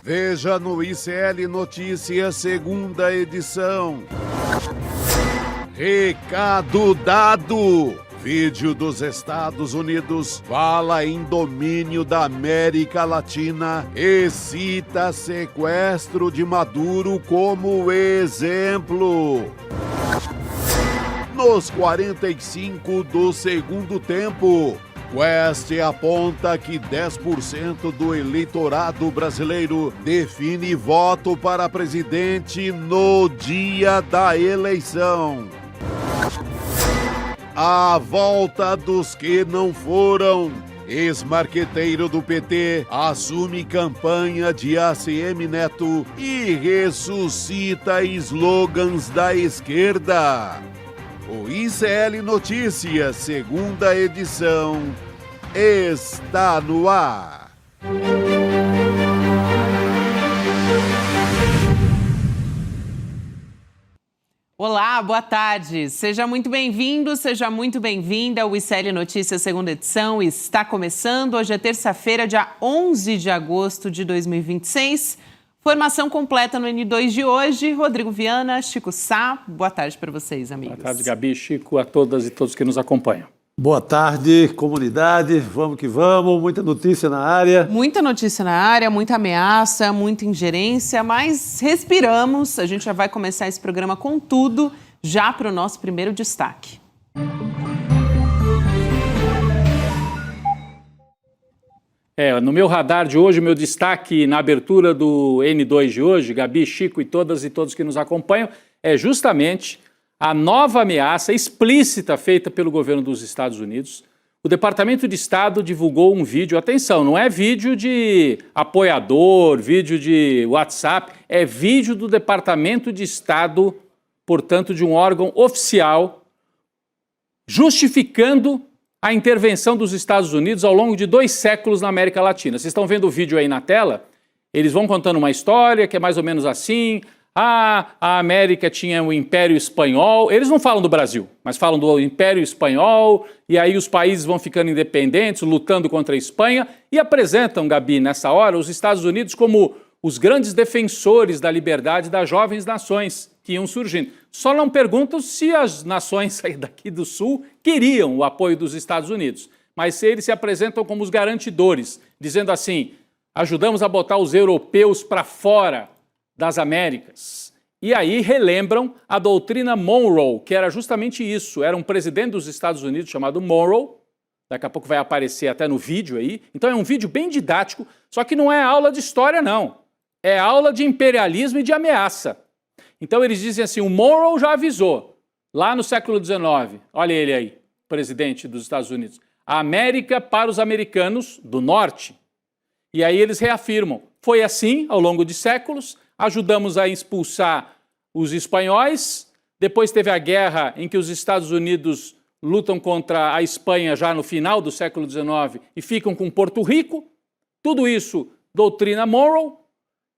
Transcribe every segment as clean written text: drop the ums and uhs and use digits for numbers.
Veja no ICL Notícias, segunda edição. Recado dado. Vídeo dos Estados Unidos fala em domínio da América Latina e cita sequestro de Maduro como exemplo. Nos 45 do segundo tempo, Quest aponta que 10% do eleitorado brasileiro define voto para presidente no dia da eleição. A volta dos que não foram. Ex-marqueteiro do PT assume campanha de ACM Neto e ressuscita slogans da esquerda. O ICL Notícias, segunda edição, está no ar. Olá, boa tarde. Seja muito bem-vindo, seja muito bem-vinda. O ICL Notícias, segunda edição, está começando. Hoje é terça-feira, dia 11 de agosto de 2026. Formação completa no N2 de hoje. Rodrigo Viana, Chico Sá. Boa tarde para vocês, amigos. Boa tarde, Gabi, Chico, a todas e todos que nos acompanham. Boa tarde, comunidade. Vamos que vamos. Muita notícia na área. Muita notícia na área, muita ameaça, muita ingerência, mas respiramos. A gente já vai começar esse programa com tudo, já para o nosso primeiro destaque. No meu radar de hoje, meu destaque na abertura do N2 de hoje, Gabi, Chico e todas e todos que nos acompanham, é justamente a nova ameaça explícita feita pelo governo dos Estados Unidos. O Departamento de Estado divulgou um vídeo, atenção, não é vídeo de apoiador, vídeo de WhatsApp, é vídeo do Departamento de Estado, portanto de um órgão oficial, justificando a intervenção dos Estados Unidos ao longo de 2 séculos na América Latina. Vocês estão vendo o vídeo aí na tela? Eles vão contando uma história que é mais ou menos assim. A América tinha o Império Espanhol. Eles não falam do Brasil, mas falam do Império Espanhol. E aí os países vão ficando independentes, lutando contra a Espanha. E apresentam, Gabi, nessa hora, os Estados Unidos como os grandes defensores da liberdade das jovens nações que iam surgindo. Só não perguntam se as nações daqui do Sul queriam o apoio dos Estados Unidos. Mas eles se apresentam como os garantidores, dizendo assim, ajudamos a botar os europeus para fora das Américas. E aí relembram a doutrina Monroe, que era justamente isso. Era um presidente dos Estados Unidos chamado Monroe, daqui a pouco vai aparecer até no vídeo aí. Então é um vídeo bem didático, só que não é aula de história não. É aula de imperialismo e de ameaça. Então eles dizem assim, o Monroe já avisou, lá no século XIX, olha ele aí, presidente dos Estados Unidos, a América para os americanos do norte. E aí eles reafirmam, foi assim ao longo de séculos, ajudamos a expulsar os espanhóis, depois teve a guerra em que os Estados Unidos lutam contra a Espanha já no final do século XIX e ficam com Porto Rico, tudo isso doutrina Monroe,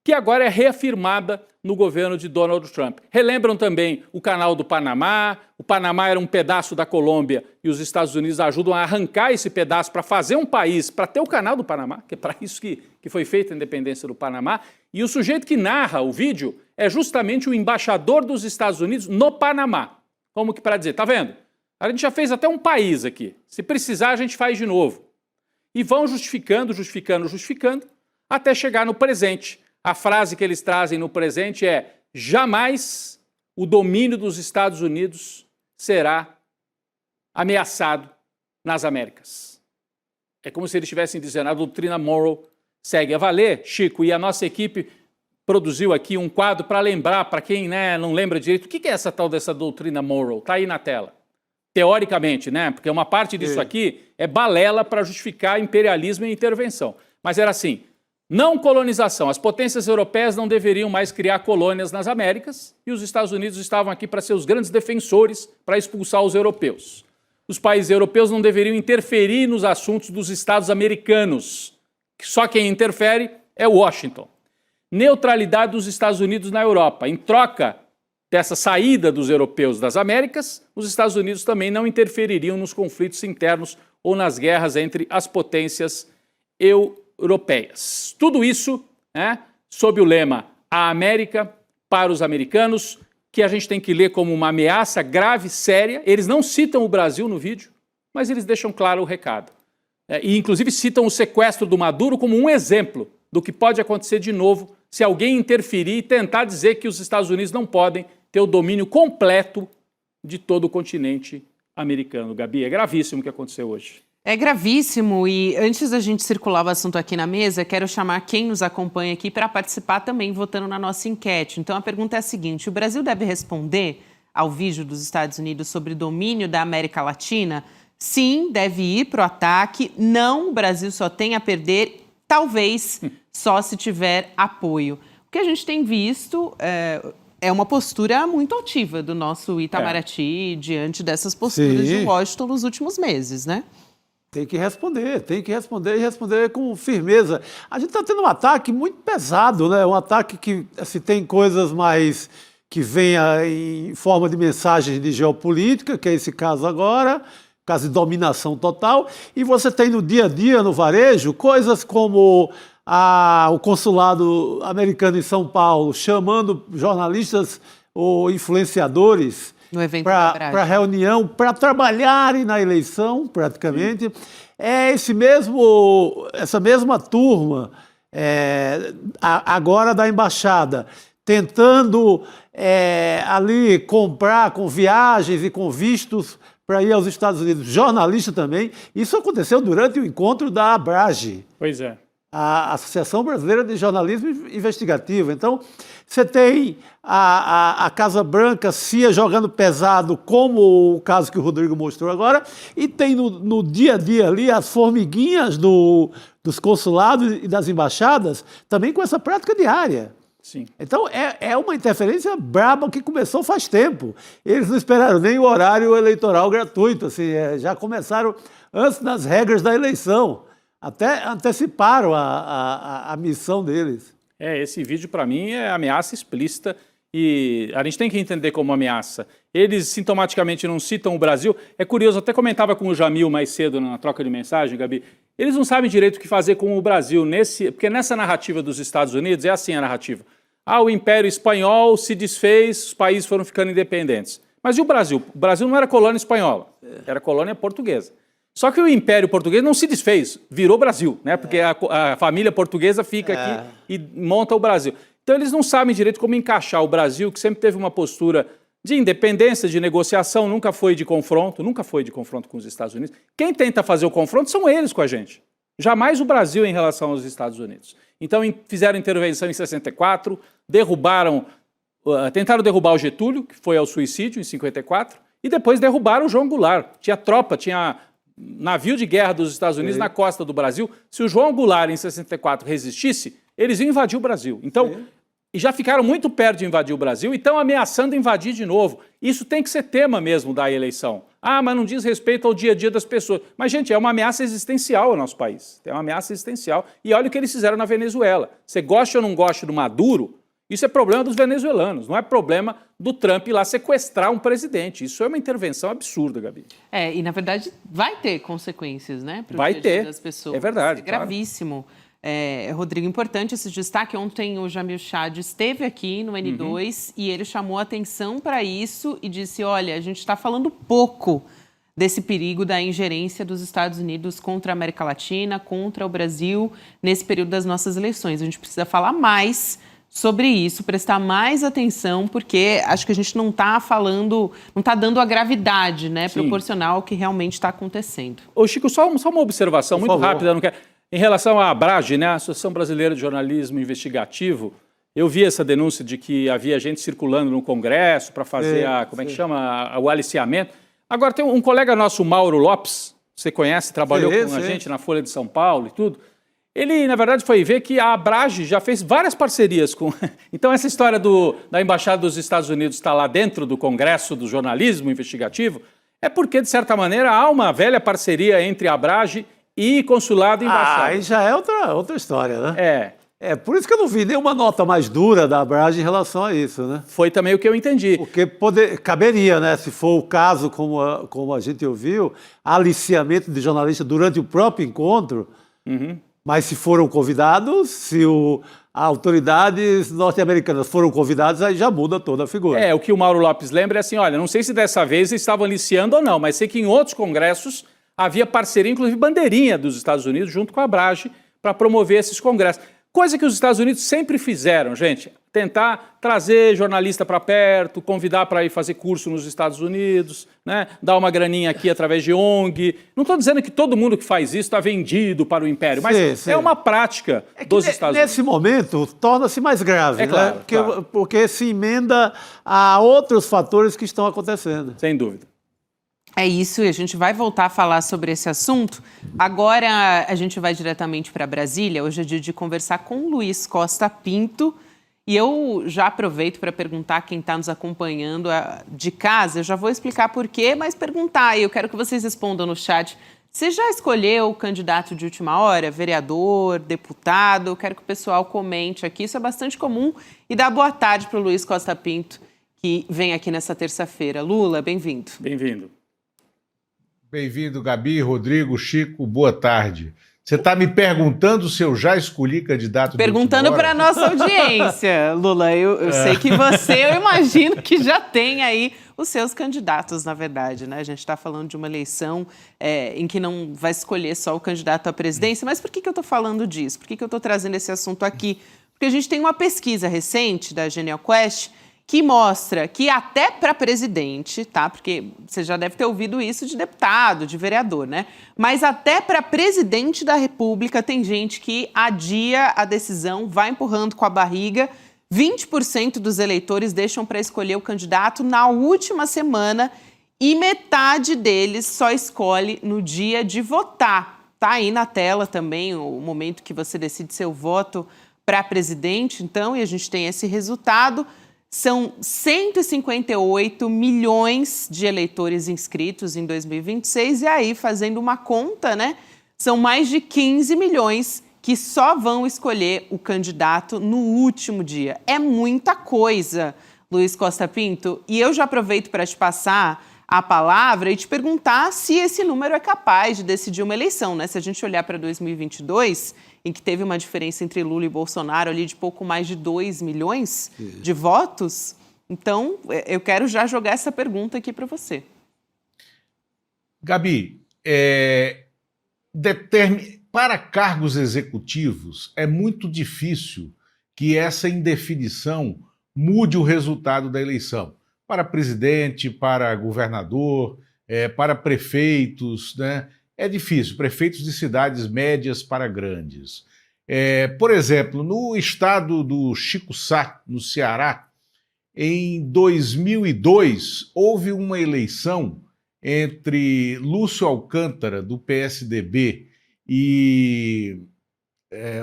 que agora é reafirmada no governo de Donald Trump. Relembram também o canal do Panamá. O Panamá era um pedaço da Colômbia e os Estados Unidos ajudam a arrancar esse pedaço para fazer um país, para ter o canal do Panamá, que é para isso que foi feita a independência do Panamá. E o sujeito que narra o vídeo é justamente o embaixador dos Estados Unidos no Panamá. Como que para dizer, tá vendo? A gente já fez até um país aqui. Se precisar, a gente faz de novo. E vão justificando, até chegar no presente. A frase que eles trazem no presente é: jamais o domínio dos Estados Unidos será ameaçado nas Américas. É como se eles estivessem dizendo, a doutrina Monroe segue a valer, Chico, e a nossa equipe produziu aqui um quadro para lembrar, para quem não lembra direito, o que é essa tal dessa doutrina Monroe? Está aí na tela. Teoricamente, porque uma parte disso aqui é balela para justificar imperialismo e intervenção. Mas era assim, não colonização. As potências europeias não deveriam mais criar colônias nas Américas e os Estados Unidos estavam aqui para ser os grandes defensores para expulsar os europeus. Os países europeus não deveriam interferir nos assuntos dos Estados americanos. Só quem interfere é Washington. Neutralidade dos Estados Unidos na Europa. Em troca dessa saída dos europeus das Américas, os Estados Unidos também não interfeririam nos conflitos internos ou nas guerras entre as potências europeias. Tudo isso sob o lema A América para os Americanos, que a gente tem que ler como uma ameaça grave, séria. Eles não citam o Brasil no vídeo, mas eles deixam claro o recado. E inclusive citam o sequestro do Maduro como um exemplo do que pode acontecer de novo se alguém interferir e tentar dizer que os Estados Unidos não podem ter o domínio completo de todo o continente americano. Gabi, é gravíssimo o que aconteceu hoje. É gravíssimo e antes da gente circular o assunto aqui na mesa, quero chamar quem nos acompanha aqui para participar também votando na nossa enquete. Então a pergunta é a seguinte: o Brasil deve responder ao vídeo dos Estados Unidos sobre domínio da América Latina? Sim, deve ir para o ataque. Não, o Brasil só tem a perder, talvez só se tiver apoio. O que a gente tem visto é uma postura muito altiva do nosso Itamaraty diante dessas posturas de Washington nos últimos meses, né? Tem que responder e responder com firmeza. A gente está tendo um ataque muito pesado, né? Um ataque que se tem coisas mais que venha em forma de mensagem de geopolítica, que é esse caso agora, caso de dominação total, e você tem no dia a dia, no varejo, coisas como o consulado americano em São Paulo chamando jornalistas ou influenciadores para reunião, para trabalharem na eleição, praticamente. É essa mesma turma, agora da embaixada, tentando ali comprar com viagens e com vistos para ir aos Estados Unidos. Jornalista também. Isso aconteceu durante o encontro da ABRAGE. Pois é. A Associação Brasileira de Jornalismo Investigativo. Então, você tem a Casa Branca, CIA jogando pesado, como o caso que o Rodrigo mostrou agora, e tem no dia a dia ali as formiguinhas dos consulados e das embaixadas, também com essa prática diária. Sim. Então, é uma interferência braba que começou faz tempo. Eles não esperaram nem o horário eleitoral gratuito, assim, já começaram antes das regras da eleição. Até anteciparam a missão deles. Esse vídeo, para mim, é ameaça explícita e a gente tem que entender como ameaça. Eles sintomaticamente não citam o Brasil. É curioso, até comentava com o Jamil mais cedo na troca de mensagem, Gabi. Eles não sabem direito o que fazer com o Brasil, porque nessa narrativa dos Estados Unidos, é assim a narrativa. O Império Espanhol se desfez, os países foram ficando independentes. Mas e o Brasil? O Brasil não era colônia espanhola, era colônia portuguesa. Só que o Império Português não se desfez, virou Brasil, né? Porque a família portuguesa fica aqui e monta o Brasil. Então eles não sabem direito como encaixar o Brasil, que sempre teve uma postura de independência, de negociação, nunca foi de confronto com os Estados Unidos. Quem tenta fazer o confronto são eles com a gente. Jamais o Brasil em relação aos Estados Unidos. Então fizeram intervenção em 64, tentaram derrubar o Getúlio, que foi ao suicídio em 54, e depois derrubaram o João Goulart. Tinha tropa, tinha navio de guerra dos Estados Unidos na costa do Brasil. Se o João Goulart, em 64, resistisse, eles iam invadir o Brasil. Então, e já ficaram muito perto de invadir o Brasil e estão ameaçando invadir de novo. Isso tem que ser tema mesmo da eleição. Mas não diz respeito ao dia a dia das pessoas. Mas, gente, é uma ameaça existencial ao nosso país. É uma ameaça existencial. E olha o que eles fizeram na Venezuela. Você gosta ou não gosta do Maduro, isso é problema dos venezuelanos, não é problema do Trump ir lá sequestrar um presidente. Isso é uma intervenção absurda, Gabi. E na verdade vai ter consequências, né? Vai ter, das pessoas. É verdade. É gravíssimo. Rodrigo, importante esse destaque. Ontem o Jamil Chad esteve aqui no N2 e ele chamou a atenção para isso e disse, olha, a gente está falando pouco desse perigo da ingerência dos Estados Unidos contra a América Latina, contra o Brasil, nesse período das nossas eleições. A gente precisa falar mais sobre isso, prestar mais atenção, porque acho que a gente não está dando a gravidade, né, proporcional ao que realmente está acontecendo. Ô Chico, só uma observação muito rápida, não quero... Em relação à ABRAGE, né, a Associação Brasileira de Jornalismo Investigativo, eu vi essa denúncia de que havia gente circulando no Congresso para fazer o aliciamento. Agora tem um colega nosso, Mauro Lopes, você conhece, trabalhou com a gente na Folha de São Paulo e tudo. Ele, na verdade, foi ver que a ABRAGE já fez várias parcerias com... Então, essa história da Embaixada dos Estados Unidos estar lá dentro do Congresso do Jornalismo Investigativo é porque, de certa maneira, há uma velha parceria entre a ABRAGE e consulado e embaixada. Aí já é outra história, né? Por isso que eu não vi nenhuma nota mais dura da ABRAGE em relação a isso, né? Foi também o que eu entendi. Porque caberia, né? Se for o caso, como a gente ouviu, aliciamento de jornalista durante o próprio encontro... Mas se foram convidados, se autoridades norte-americanas foram convidadas, aí já muda toda a figura. O que o Mauro Lopes lembra é assim, olha, não sei se dessa vez eles estavam aliciando ou não, mas sei que em outros congressos havia parceria, inclusive bandeirinha dos Estados Unidos, junto com a Abrage, para promover esses congressos. Coisa que os Estados Unidos sempre fizeram, gente. Tentar trazer jornalista para perto, convidar para ir fazer curso nos Estados Unidos, né? Dar uma graninha aqui através de ONG. Não estou dizendo que todo mundo que faz isso está vendido para o império, mas sim. É uma prática dos Estados Unidos. Nesse momento, torna-se mais grave, né? Claro, claro. Porque se emenda a outros fatores que estão acontecendo. Sem dúvida. É isso, e a gente vai voltar a falar sobre esse assunto. Agora a gente vai diretamente para Brasília. Hoje é dia de conversar com o Luiz Costa Pinto. E eu já aproveito para perguntar a quem está nos acompanhando de casa. Eu já vou explicar por quê, mas perguntar. Eu quero que vocês respondam no chat. Você já escolheu o candidato de última hora? Vereador, deputado? Eu quero que o pessoal comente aqui. Isso é bastante comum. E dá boa tarde para o Luiz Costa Pinto, que vem aqui nessa terça-feira. Lula, bem-vindo. Bem-vindo. Bem-vindo, Gabi, Rodrigo, Chico, boa tarde. Você está me perguntando se eu já escolhi candidato Perguntando para a nossa audiência, Lula. Eu sei que você, eu imagino que já tem aí os seus candidatos, na verdade, né? A gente está falando de uma eleição em que não vai escolher só o candidato à presidência. Mas por que eu estou falando disso? Por que eu estou trazendo esse assunto aqui? Porque a gente tem uma pesquisa recente da Genial Quest que mostra que até para presidente, tá? Porque você já deve ter ouvido isso de deputado, de vereador, né? Mas até para presidente da República tem gente que adia a decisão, vai empurrando com a barriga. 20% dos eleitores deixam para escolher o candidato na última semana e metade deles só escolhe no dia de votar. Tá aí na tela também o momento que você decide seu voto para presidente, então, e a gente tem esse resultado. São 158 milhões de eleitores inscritos em 2026 e aí, fazendo uma conta, né, são mais de 15 milhões que só vão escolher o candidato no último dia. É muita coisa, Luiz Costa Pinto. E eu já aproveito para te passar a palavra e te perguntar se esse número é capaz de decidir uma eleição, né? Se a gente olhar para 2022, em que teve uma diferença entre Lula e Bolsonaro ali de pouco mais de 2 milhões de votos. Então, eu quero já jogar essa pergunta aqui para você. Gabi, para cargos executivos, é muito difícil que essa indefinição mude o resultado da eleição. Para presidente, para governador, para prefeitos, né? É difícil, prefeitos de cidades médias para grandes. Por exemplo, no estado do Chico Sá, no Ceará, em 2002, houve uma eleição entre Lúcio Alcântara, do PSDB, e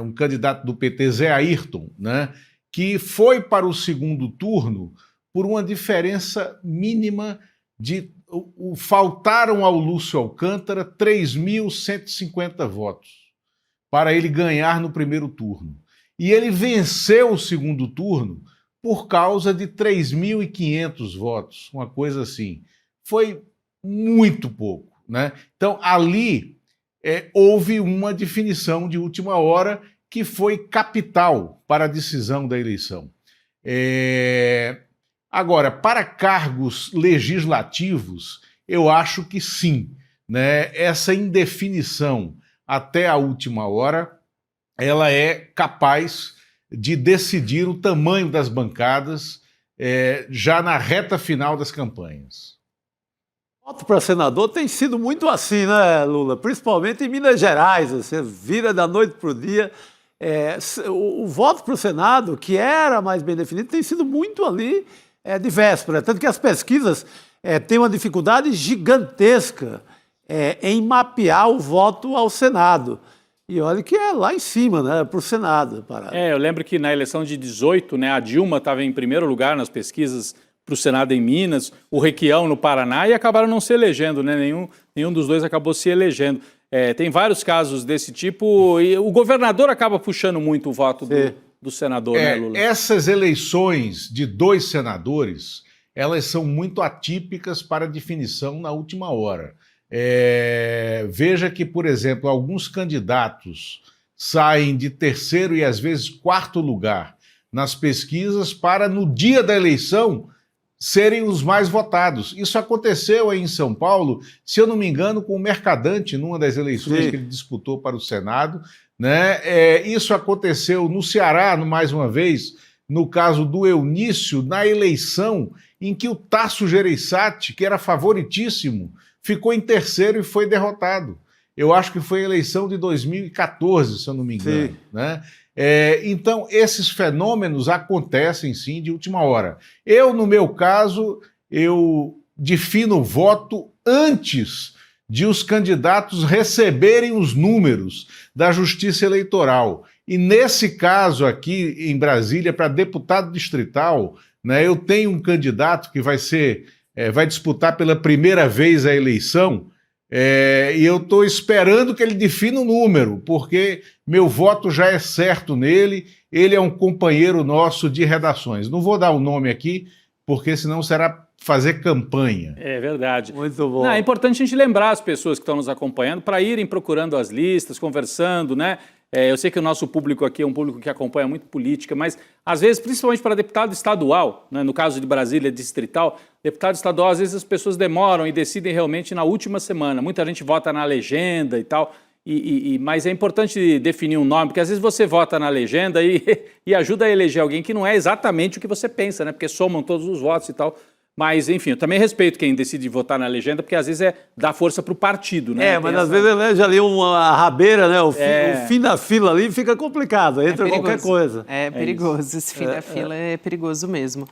um candidato do PT, Zé Ayrton, né, que foi para o segundo turno por uma diferença mínima de... Faltaram ao Lúcio Alcântara 3.150 votos para ele ganhar no primeiro turno. E ele venceu o segundo turno por causa de 3.500 votos, uma coisa assim. Foi muito pouco, né? Então, ali houve uma definição de última hora que foi capital para a decisão da eleição. Agora, para cargos legislativos, eu acho que sim, né? Essa indefinição até a última hora, ela é capaz de decidir o tamanho das bancadas já na reta final das campanhas. O voto para senador tem sido muito assim, né, Lula? Principalmente em Minas Gerais, você vira da noite para o dia. O voto para o Senado, que era mais bem definido, tem sido muito ali de véspera. Tanto que as pesquisas têm uma dificuldade gigantesca em mapear o voto ao Senado. E olha que é lá em cima, né, para o Senado. Eu lembro que na eleição de 18, né, a Dilma estava em primeiro lugar nas pesquisas para o Senado em Minas, o Requião no Paraná, e acabaram não se elegendo, né? Nenhum dos dois acabou se elegendo. Tem vários casos desse tipo, e o governador acaba puxando muito o voto do senador, né, Lula? Essas eleições de 2 senadores, elas são muito atípicas para definição na última hora. Veja que, por exemplo, alguns candidatos saem de terceiro e às vezes quarto lugar nas pesquisas para, no dia da eleição, serem os mais votados. Isso aconteceu aí em São Paulo, se eu não me engano, com o Mercadante, numa das eleições que ele disputou para o Senado, né? Isso aconteceu no Ceará, mais uma vez, no caso do Eunício, na eleição em que o Tasso Gereissati, que era favoritíssimo, ficou em terceiro e foi derrotado. Eu acho que foi a eleição de 2014, se eu não me engano, né? Então, esses fenômenos acontecem, sim, de última hora. Eu, no meu caso, eu defino o voto antes de os candidatos receberem os números da Justiça Eleitoral. E nesse caso aqui, em Brasília, para deputado distrital, né, eu tenho um candidato que vai disputar pela primeira vez a eleição, e eu estou esperando que ele defina o número, porque meu voto já é certo nele, ele é um companheiro nosso de redações. Não vou dar o nome aqui, porque senão será fazer campanha. É verdade. Muito bom. Não, é importante a gente lembrar as pessoas que estão nos acompanhando para irem procurando as listas, conversando, né? Eu sei que o nosso público aqui é um público que acompanha muito política, mas às vezes, principalmente para deputado estadual, né, no caso de Brasília, distrital, deputado estadual, às vezes as pessoas demoram e decidem realmente na última semana. Muita gente vota na legenda e tal, mas é importante definir um nome, porque às vezes você vota na legenda e ajuda a eleger alguém que não é exatamente o que você pensa, né? Porque somam todos os votos e tal. Mas, enfim, eu também respeito quem decide votar na legenda, porque às vezes dá força para o partido, né? Mas às vezes elege ali uma rabeira, né? O fim da fila ali fica complicado, entra qualquer coisa. É perigoso, esse fim da fila é perigoso mesmo.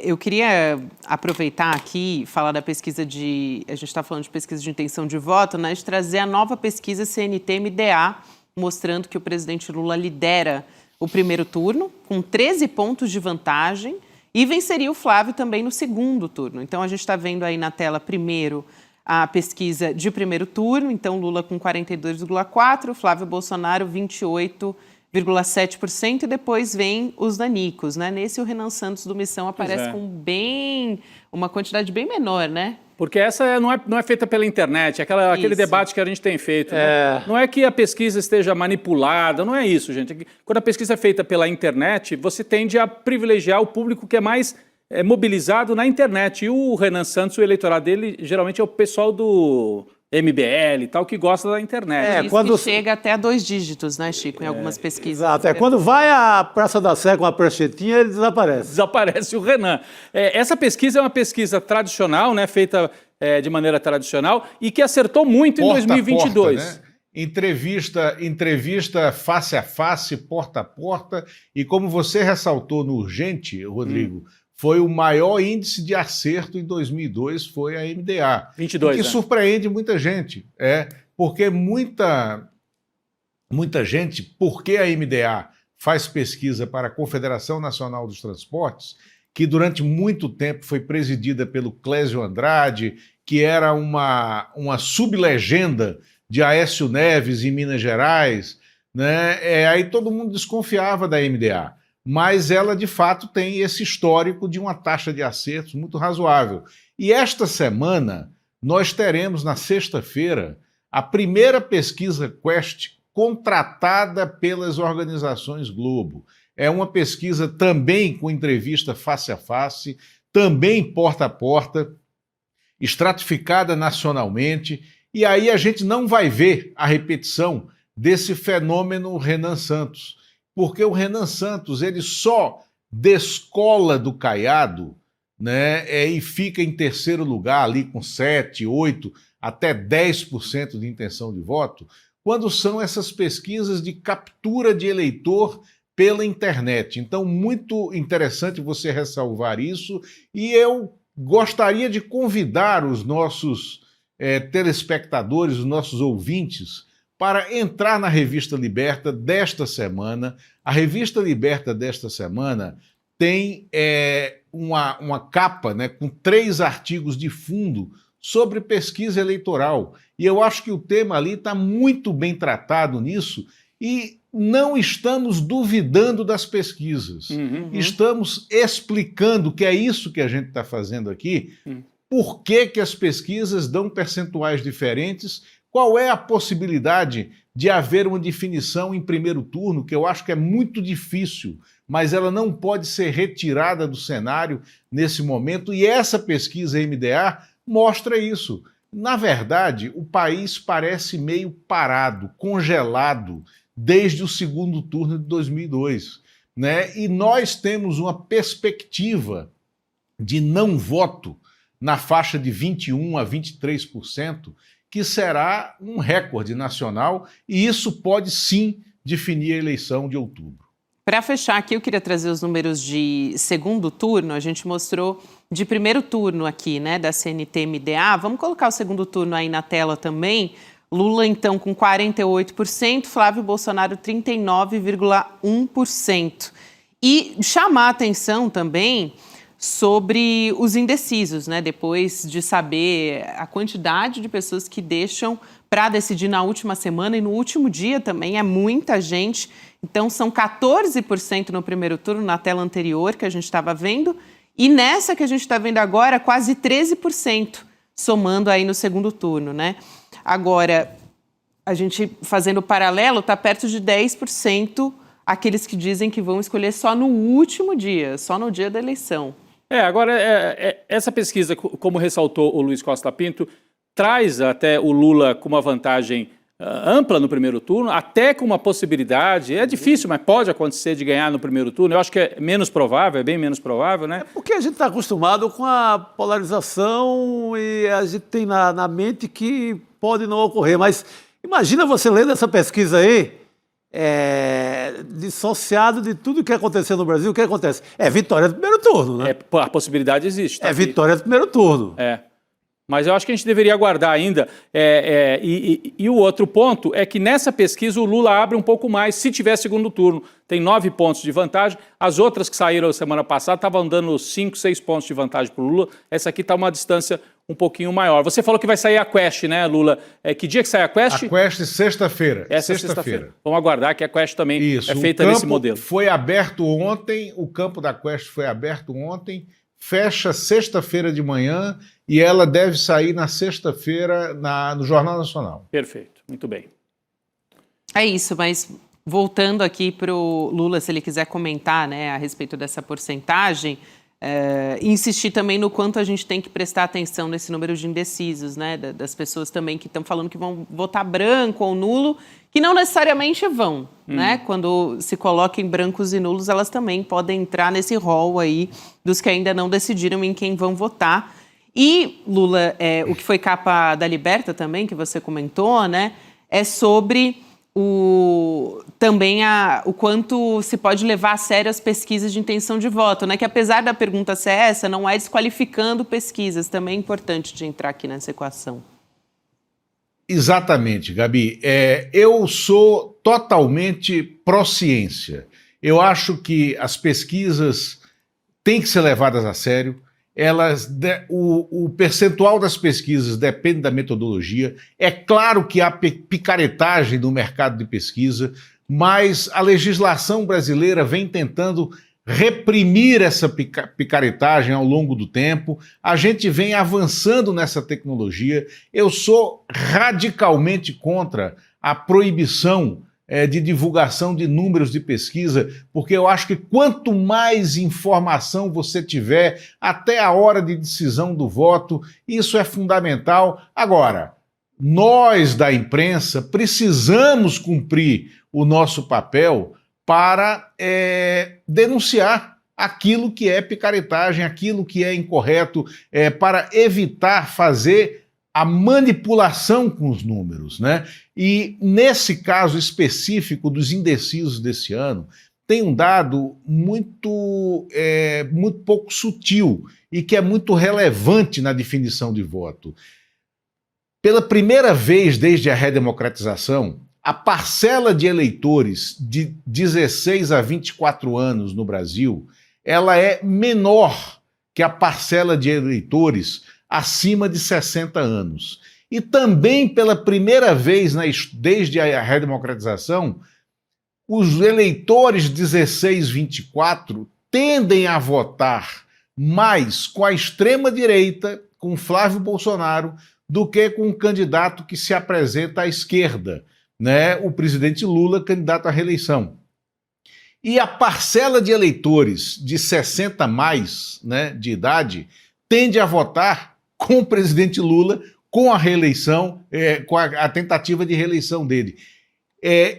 Eu queria aproveitar aqui e falar da pesquisa a gente está falando de pesquisa de intenção de voto, né? De trazer a nova pesquisa CNT-MDA, mostrando que o presidente Lula lidera o primeiro turno, com 13 pontos de vantagem, e venceria o Flávio também no segundo turno. Então, a gente está vendo aí na tela, primeiro, a pesquisa de primeiro turno. Então, Lula com 42,4%, Flávio Bolsonaro 28,7%. E depois vem os nanicos, né? Nesse, o Renan Santos do Missão aparece com uma quantidade bem menor, né? Porque essa não é feita pela internet, aquele debate que a gente tem feito. Não é que a pesquisa esteja manipulada, não é isso, gente. Quando a pesquisa é feita pela internet, você tende a privilegiar o público que é mais mobilizado na internet. E o Renan Santos, o eleitorado dele, geralmente é o pessoal do MBL e tal, que gosta da internet. Quando chega até a 2 dígitos, né, Chico, em algumas pesquisas. Exato, quando vai à Praça da Sé com a pranchetinha, ele desaparece. Desaparece o Renan. Essa pesquisa é uma pesquisa tradicional, né, feita de maneira tradicional e que acertou muito em 2022. Porta, né? Entrevista face a face, porta a porta, e como você ressaltou no Urgente, Rodrigo, foi o maior índice de acerto em 2002, foi a MDA. 22, que surpreende muita gente. Porque muita gente, porque a MDA faz pesquisa para a Confederação Nacional dos Transportes, que durante muito tempo foi presidida pelo Clésio Andrade, que era uma sublegenda de Aécio Neves em Minas Gerais, né? Aí todo mundo desconfiava da MDA. Mas ela, de fato, tem esse histórico de uma taxa de acertos muito razoável. E esta semana, nós teremos, na sexta-feira, a primeira pesquisa Quest contratada pelas organizações Globo. É uma pesquisa também com entrevista face a face, também porta a porta, estratificada nacionalmente, e aí a gente não vai ver a repetição desse fenômeno Renan Santos. Porque o Renan Santos ele só descola do Caiado, né, e fica em terceiro lugar ali com 7, 8, até 10% de intenção de voto, quando são essas pesquisas de captura de eleitor pela internet. Então, muito interessante você ressalvar isso, e eu gostaria de convidar os nossos telespectadores, os nossos ouvintes, para entrar na Revista Liberta desta semana. A Revista Liberta desta semana tem uma capa, né, com 3 artigos de fundo sobre pesquisa eleitoral. E eu acho que o tema ali está muito bem tratado nisso e não estamos duvidando das pesquisas. Estamos explicando, que é isso que a gente está fazendo aqui, por que as pesquisas dão percentuais diferentes, qual é a possibilidade de haver uma definição em primeiro turno, que eu acho que é muito difícil, mas ela não pode ser retirada do cenário nesse momento, e essa pesquisa MDA mostra isso. Na verdade, o país parece meio parado, congelado, desde o segundo turno de 2002, né? E nós temos uma perspectiva de não voto na faixa de 21% a 23%, que será um recorde nacional, e isso pode sim definir a eleição de outubro. Para fechar aqui, eu queria trazer os números de segundo turno. A gente mostrou de primeiro turno aqui, né, da CNT-MDA. Vamos colocar o segundo turno aí na tela também. Lula, então, com 48%, Flávio Bolsonaro, 39,1%. E chamar a atenção também sobre os indecisos, né? Depois de saber a quantidade de pessoas que deixam para decidir na última semana e no último dia também, é muita gente. Então, são 14% no primeiro turno, na tela anterior que a gente estava vendo, e nessa que a gente está vendo agora, quase 13%, somando aí no segundo turno, né? Agora, a gente fazendo o paralelo, está perto de 10% aqueles que dizem que vão escolher só no último dia, só no dia da eleição. Agora, essa pesquisa, como ressaltou o Luiz Costa Pinto, traz até o Lula com uma vantagem ampla no primeiro turno, até com uma possibilidade, é difícil, mas pode acontecer de ganhar no primeiro turno. Eu acho que é menos provável, é bem menos provável, né? É porque a gente está acostumado com a polarização e a gente tem na mente que pode não ocorrer. Mas imagina você lendo essa pesquisa aí, dissociado de tudo que aconteceu no Brasil. O que acontece? É vitória do primeiro turno, né? A possibilidade existe. Tá? Vitória do primeiro turno. Mas eu acho que a gente deveria aguardar ainda. E o outro ponto é que nessa pesquisa o Lula abre um pouco mais se tiver segundo turno. Tem 9 pontos de vantagem. As outras que saíram semana passada estavam dando 5, 6 pontos de vantagem para o Lula. Essa aqui está uma distância um pouquinho maior. Você falou que vai sair a Quest, né, Lula? Que dia que sai a Quest? A Quest sexta-feira. Essa sexta-feira. Vamos aguardar que a Quest também é feita nesse modelo. Foi aberto ontem, o campo da Quest foi aberto ontem, fecha sexta-feira de manhã e ela deve sair na sexta-feira no Jornal Nacional. Perfeito, muito bem. É isso, mas voltando aqui para o Lula, se ele quiser comentar, né, a respeito dessa porcentagem, insistir também no quanto a gente tem que prestar atenção nesse número de indecisos, né, das pessoas também que estão falando que vão votar branco ou nulo, que não necessariamente vão, né? Quando se coloca em brancos e nulos, elas também podem entrar nesse rol aí dos que ainda não decidiram em quem vão votar. E, Lula, o que foi capa da Liberta também, que você comentou, né, é sobre também o quanto se pode levar a sério as pesquisas de intenção de voto, né? Que apesar da pergunta ser essa, não é desqualificando pesquisas. Também é importante de entrar aqui nessa equação. Exatamente, Gabi. Eu sou totalmente pró-ciência. Eu acho que as pesquisas têm que ser levadas a sério. O percentual das pesquisas depende da metodologia. É claro que há picaretagem no mercado de pesquisa, mas a legislação brasileira vem tentando reprimir essa picaretagem ao longo do tempo. A gente vem avançando nessa tecnologia. Eu sou radicalmente contra a proibição de divulgação de números de pesquisa, porque eu acho que quanto mais informação você tiver até a hora de decisão do voto, isso é fundamental. Agora, nós da imprensa precisamos cumprir o nosso papel para denunciar aquilo que é picaretagem, aquilo que é incorreto, para evitar fazer a manipulação com os números, né? E nesse caso específico dos indecisos desse ano, tem um dado muito pouco sutil e que é muito relevante na definição de voto. Pela primeira vez desde a redemocratização, a parcela de eleitores de 16 a 24 anos no Brasil, ela é menor que a parcela de eleitores acima de 60 anos. E também, pela primeira vez desde a redemocratização, os eleitores 16-24 tendem a votar mais com a extrema-direita, com Flávio Bolsonaro, do que com um candidato que se apresenta à esquerda, né? O presidente Lula, candidato à reeleição. E a parcela de eleitores de 60 mais, né, de idade tende a votar com o presidente Lula, com a reeleição, com a tentativa de reeleição dele.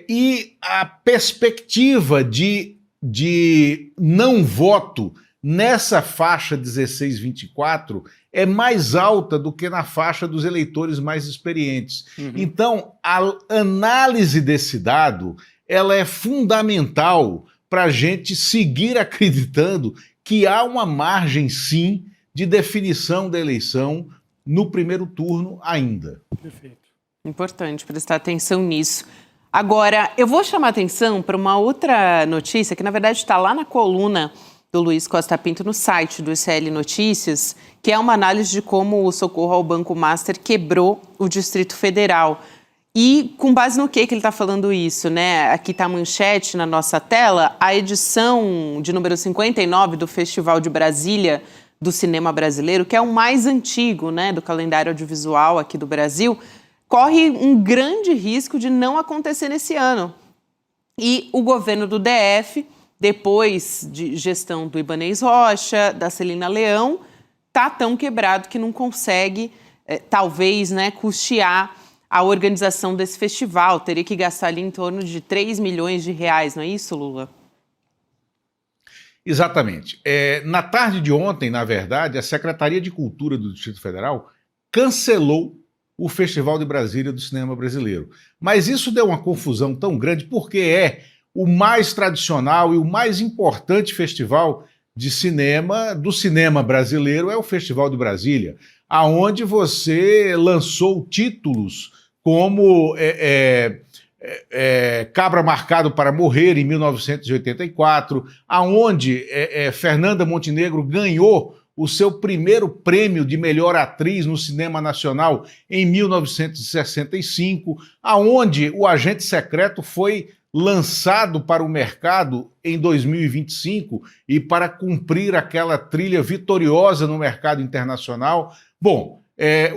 E a perspectiva de não voto nessa faixa 16-24 é mais alta do que na faixa dos eleitores mais experientes. Então, a análise desse dado, ela é fundamental para a gente seguir acreditando que há uma margem, sim, de definição da eleição no primeiro turno ainda. Perfeito. Importante prestar atenção nisso. Agora, eu vou chamar atenção para uma outra notícia que, na verdade, está lá na coluna do Luiz Costa Pinto no site do ICL Notícias, que é uma análise de como o socorro ao Banco Master quebrou o Distrito Federal. E com base no que ele está falando isso, né? Aqui está a manchete na nossa tela, a edição de número 59 do Festival de Brasília do Cinema Brasileiro, que é o mais antigo, né, do calendário audiovisual aqui do Brasil, corre um grande risco de não acontecer nesse ano. E o governo do DF, depois de gestão do Ibanez Rocha, da Celina Leão, está tão quebrado que não consegue, talvez, né, custear a organização desse festival. Teria que gastar ali em torno de 3 milhões de reais, não é isso, Lula? Exatamente. Na tarde de ontem, na verdade, a Secretaria de Cultura do Distrito Federal cancelou o Festival de Brasília do Cinema Brasileiro. Mas isso deu uma confusão tão grande porque é o mais tradicional e o mais importante festival de cinema do cinema brasileiro, é o Festival de Brasília, aonde você lançou títulos como Cabra Marcado para Morrer, em 1984, aonde Fernanda Montenegro ganhou o seu primeiro prêmio de melhor atriz no cinema nacional em 1965, aonde O Agente Secreto foi lançado para o mercado em 2025 e para cumprir aquela trilha vitoriosa no mercado internacional. Bom,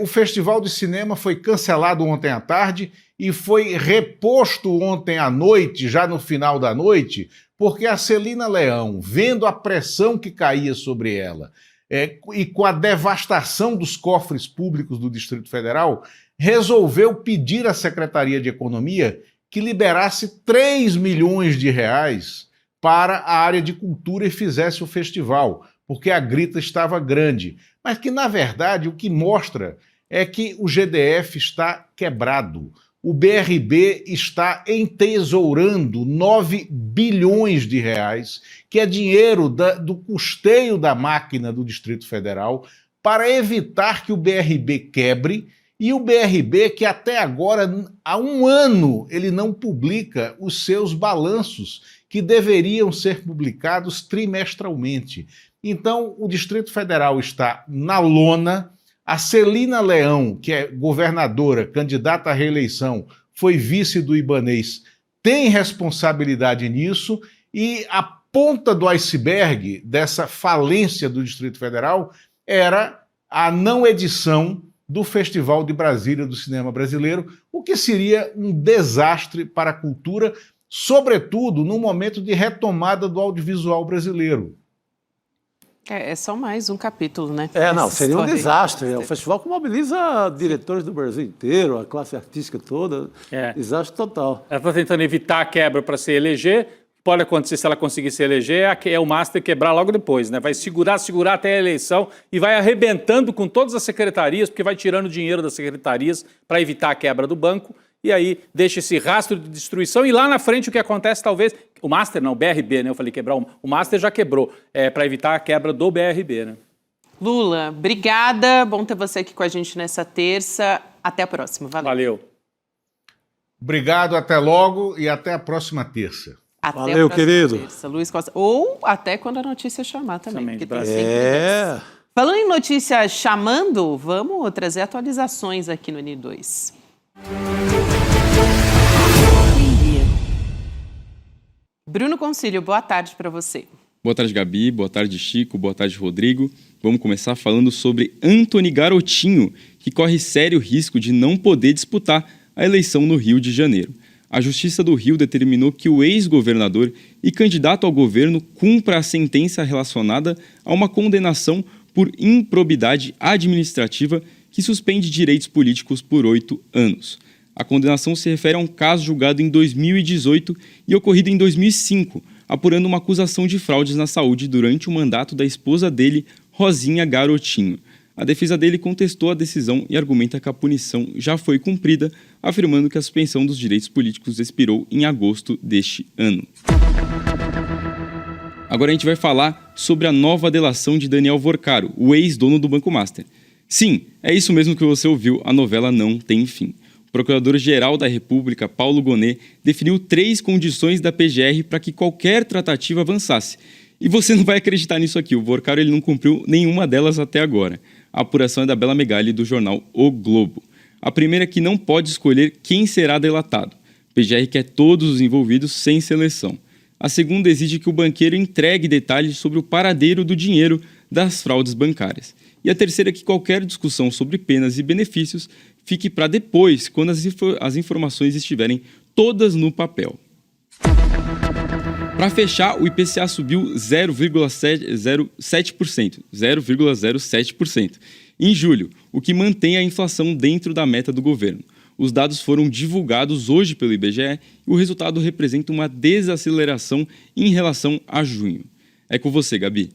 o Festival de Cinema foi cancelado ontem à tarde e foi reposto ontem à noite, já no final da noite, porque a Celina Leão, vendo a pressão que caía sobre ela, e com a devastação dos cofres públicos do Distrito Federal, resolveu pedir à Secretaria de Economia que liberasse 3 milhões de reais para a área de cultura e fizesse o festival, porque a grita estava grande. Mas que, na verdade, o que mostra é que o GDF está quebrado. O BRB está entesourando 9 bilhões de reais, que é dinheiro do custeio da máquina do Distrito Federal, para evitar que o BRB quebre, e o BRB que até agora, há um ano, ele não publica os seus balanços, que deveriam ser publicados trimestralmente. Então, o Distrito Federal está na lona. A Celina Leão, que é governadora, candidata à reeleição, foi vice do Ibanez, tem responsabilidade nisso, e a ponta do iceberg dessa falência do Distrito Federal era a não edição do Festival de Brasília do Cinema Brasileiro, o que seria um desastre para a cultura, sobretudo no momento de retomada do audiovisual brasileiro. É só mais um capítulo, né? Seria um desastre. É um festival que mobiliza diretores do Brasil inteiro, a classe artística toda. Desastre total. Ela está tentando evitar a quebra para se eleger. Pode acontecer, se ela conseguir se eleger, é o Master quebrar logo depois, né? Vai segurar até a eleição e vai arrebentando com todas as secretarias, porque vai tirando dinheiro das secretarias para evitar a quebra do banco. E aí deixa esse rastro de destruição, e lá na frente o que acontece talvez... O Master não, o BRB, né? Eu falei quebrar, o Master já quebrou, para evitar a quebra do BRB, né? Lula, obrigada, bom ter você aqui com a gente nessa terça. Até a próxima, Valeu. Obrigado, até logo e até a próxima terça. Valeu, querido. Terça, Luiz Costa. Ou até quando a notícia chamar também. Falando em notícia chamando, vamos trazer atualizações aqui no N2. Bruno Concílio, boa tarde para você. Boa tarde, Gabi. Boa tarde, Chico. Boa tarde, Rodrigo. Vamos começar falando sobre Antony Garotinho, que corre sério risco de não poder disputar a eleição no Rio de Janeiro. A Justiça do Rio determinou que o ex-governador e candidato ao governo cumpra a sentença relacionada a uma condenação por improbidade administrativa que suspende direitos políticos por 8 anos. A condenação se refere a um caso julgado em 2018 e ocorrido em 2005, apurando uma acusação de fraudes na saúde durante o mandato da esposa dele, Rosinha Garotinho. A defesa dele contestou a decisão e argumenta que a punição já foi cumprida, afirmando que a suspensão dos direitos políticos expirou em agosto deste ano. Agora a gente vai falar sobre a nova delação de Daniel Vorcaro, o ex-dono do Banco Master. Sim, é isso mesmo que você ouviu, a novela não tem fim. O Procurador-Geral da República, Paulo Gonet, definiu 3 condições da PGR para que qualquer tratativa avançasse. E você não vai acreditar nisso aqui, o Vorcaro ele não cumpriu nenhuma delas até agora. A apuração é da Bela Megali, do jornal O Globo. A primeira é que não pode escolher quem será delatado. A PGR quer todos os envolvidos sem seleção. A segunda exige que o banqueiro entregue detalhes sobre o paradeiro do dinheiro das fraudes bancárias. E a terceira é que qualquer discussão sobre penas e benefícios fique para depois, quando as informações estiverem todas no papel. Para fechar, o IPCA subiu 0,07% em julho, o que mantém a inflação dentro da meta do governo. Os dados foram divulgados hoje pelo IBGE e o resultado representa uma desaceleração em relação a junho. É com você, Gabi.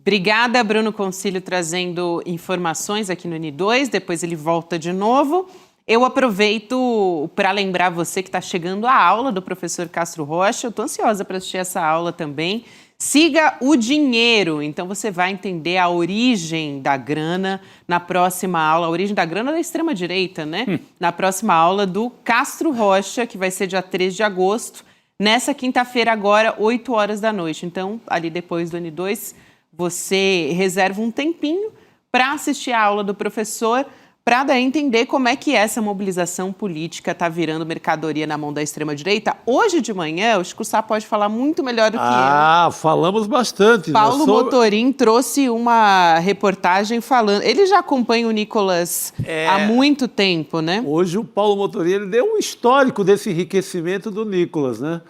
Obrigada, Bruno Concílio, trazendo informações aqui no N2, depois ele volta de novo. Eu aproveito para lembrar você que está chegando a aula do professor Castro Rocha. Eu estou ansiosa para assistir essa aula também. Siga o dinheiro, então você vai entender a origem da grana na próxima aula, a origem da grana da extrema-direita, né? Na próxima aula do Castro Rocha, que vai ser dia 3 de agosto, nessa quinta-feira agora, 8 horas da noite. Então, ali depois do N2, você reserva um tempinho para assistir a aula do professor, para daí entender como é que essa mobilização política está virando mercadoria na mão da extrema-direita. Hoje de manhã, o Chico Sá pode falar muito melhor do que eu. Falamos bastante. Paulo Motorim trouxe uma reportagem falando... Ele já acompanha o Nicolas há muito tempo, né? Hoje o Paulo Motorim ele deu um histórico desse enriquecimento do Nicolas, né?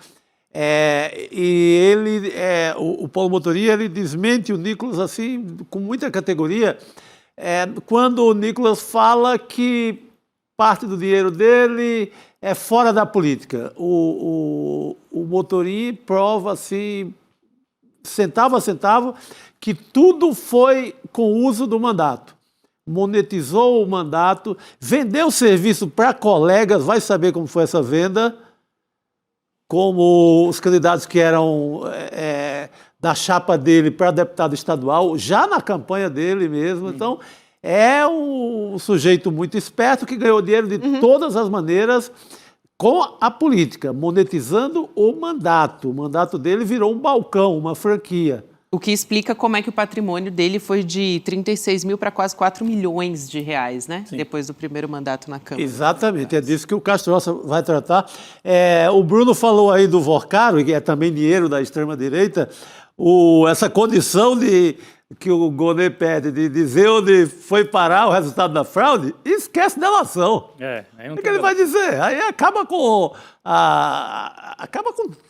O Paulo Motorim ele desmente o Nicolas assim, com muita categoria, quando o Nicolas fala que parte do dinheiro dele é fora da política. O Motorim prova assim, centavo a centavo, que tudo foi com o uso do mandato. Monetizou o mandato, vendeu serviço para colegas, vai saber como foi essa venda, como os candidatos que eram da chapa dele para deputado estadual, já na campanha dele mesmo. Então, é um sujeito muito esperto que ganhou dinheiro de todas as maneiras com a política, monetizando o mandato. O mandato dele virou um balcão, uma franquia. O que explica como é que o patrimônio dele foi de 36 mil para quase 4 milhões de reais, né? Sim. Depois do primeiro mandato na Câmara. Exatamente, é disso que o Castro Rocha vai tratar. O Bruno falou aí do Vorcaro, que é também dinheiro da extrema-direita, essa condição que o Gonet pede de dizer onde foi parar o resultado da fraude, esquece delação. Aí não o que ele vai dizer? Aí acaba com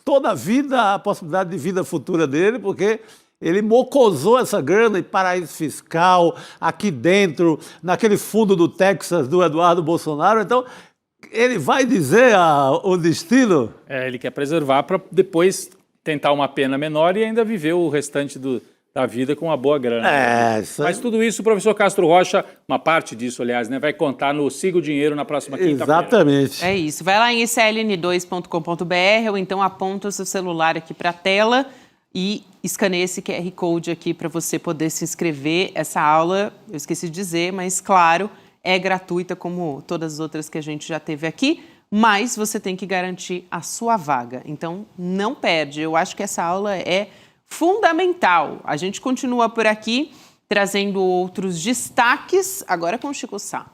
toda a vida, a possibilidade de vida futura dele, porque ele mocosou essa grana em paraíso fiscal, aqui dentro, naquele fundo do Texas do Eduardo Bolsonaro. Então, ele vai dizer o destino? Ele quer preservar para depois tentar uma pena menor e ainda viver o restante da vida com uma boa grana. Mas tudo isso, o professor Castro Rocha, uma parte disso, aliás, né, vai contar no Siga o Dinheiro na próxima quinta-feira. Exatamente. É isso. Vai lá em sln2.com.br ou então aponta o seu celular aqui para a tela e escaneia esse QR Code aqui para você poder se inscrever. Essa aula, eu esqueci de dizer, mas claro, é gratuita como todas as outras que a gente já teve aqui, mas você tem que garantir a sua vaga. Então, não perde. Eu acho que essa aula é fundamental. A gente continua por aqui, trazendo outros destaques, agora com o Chico Sá.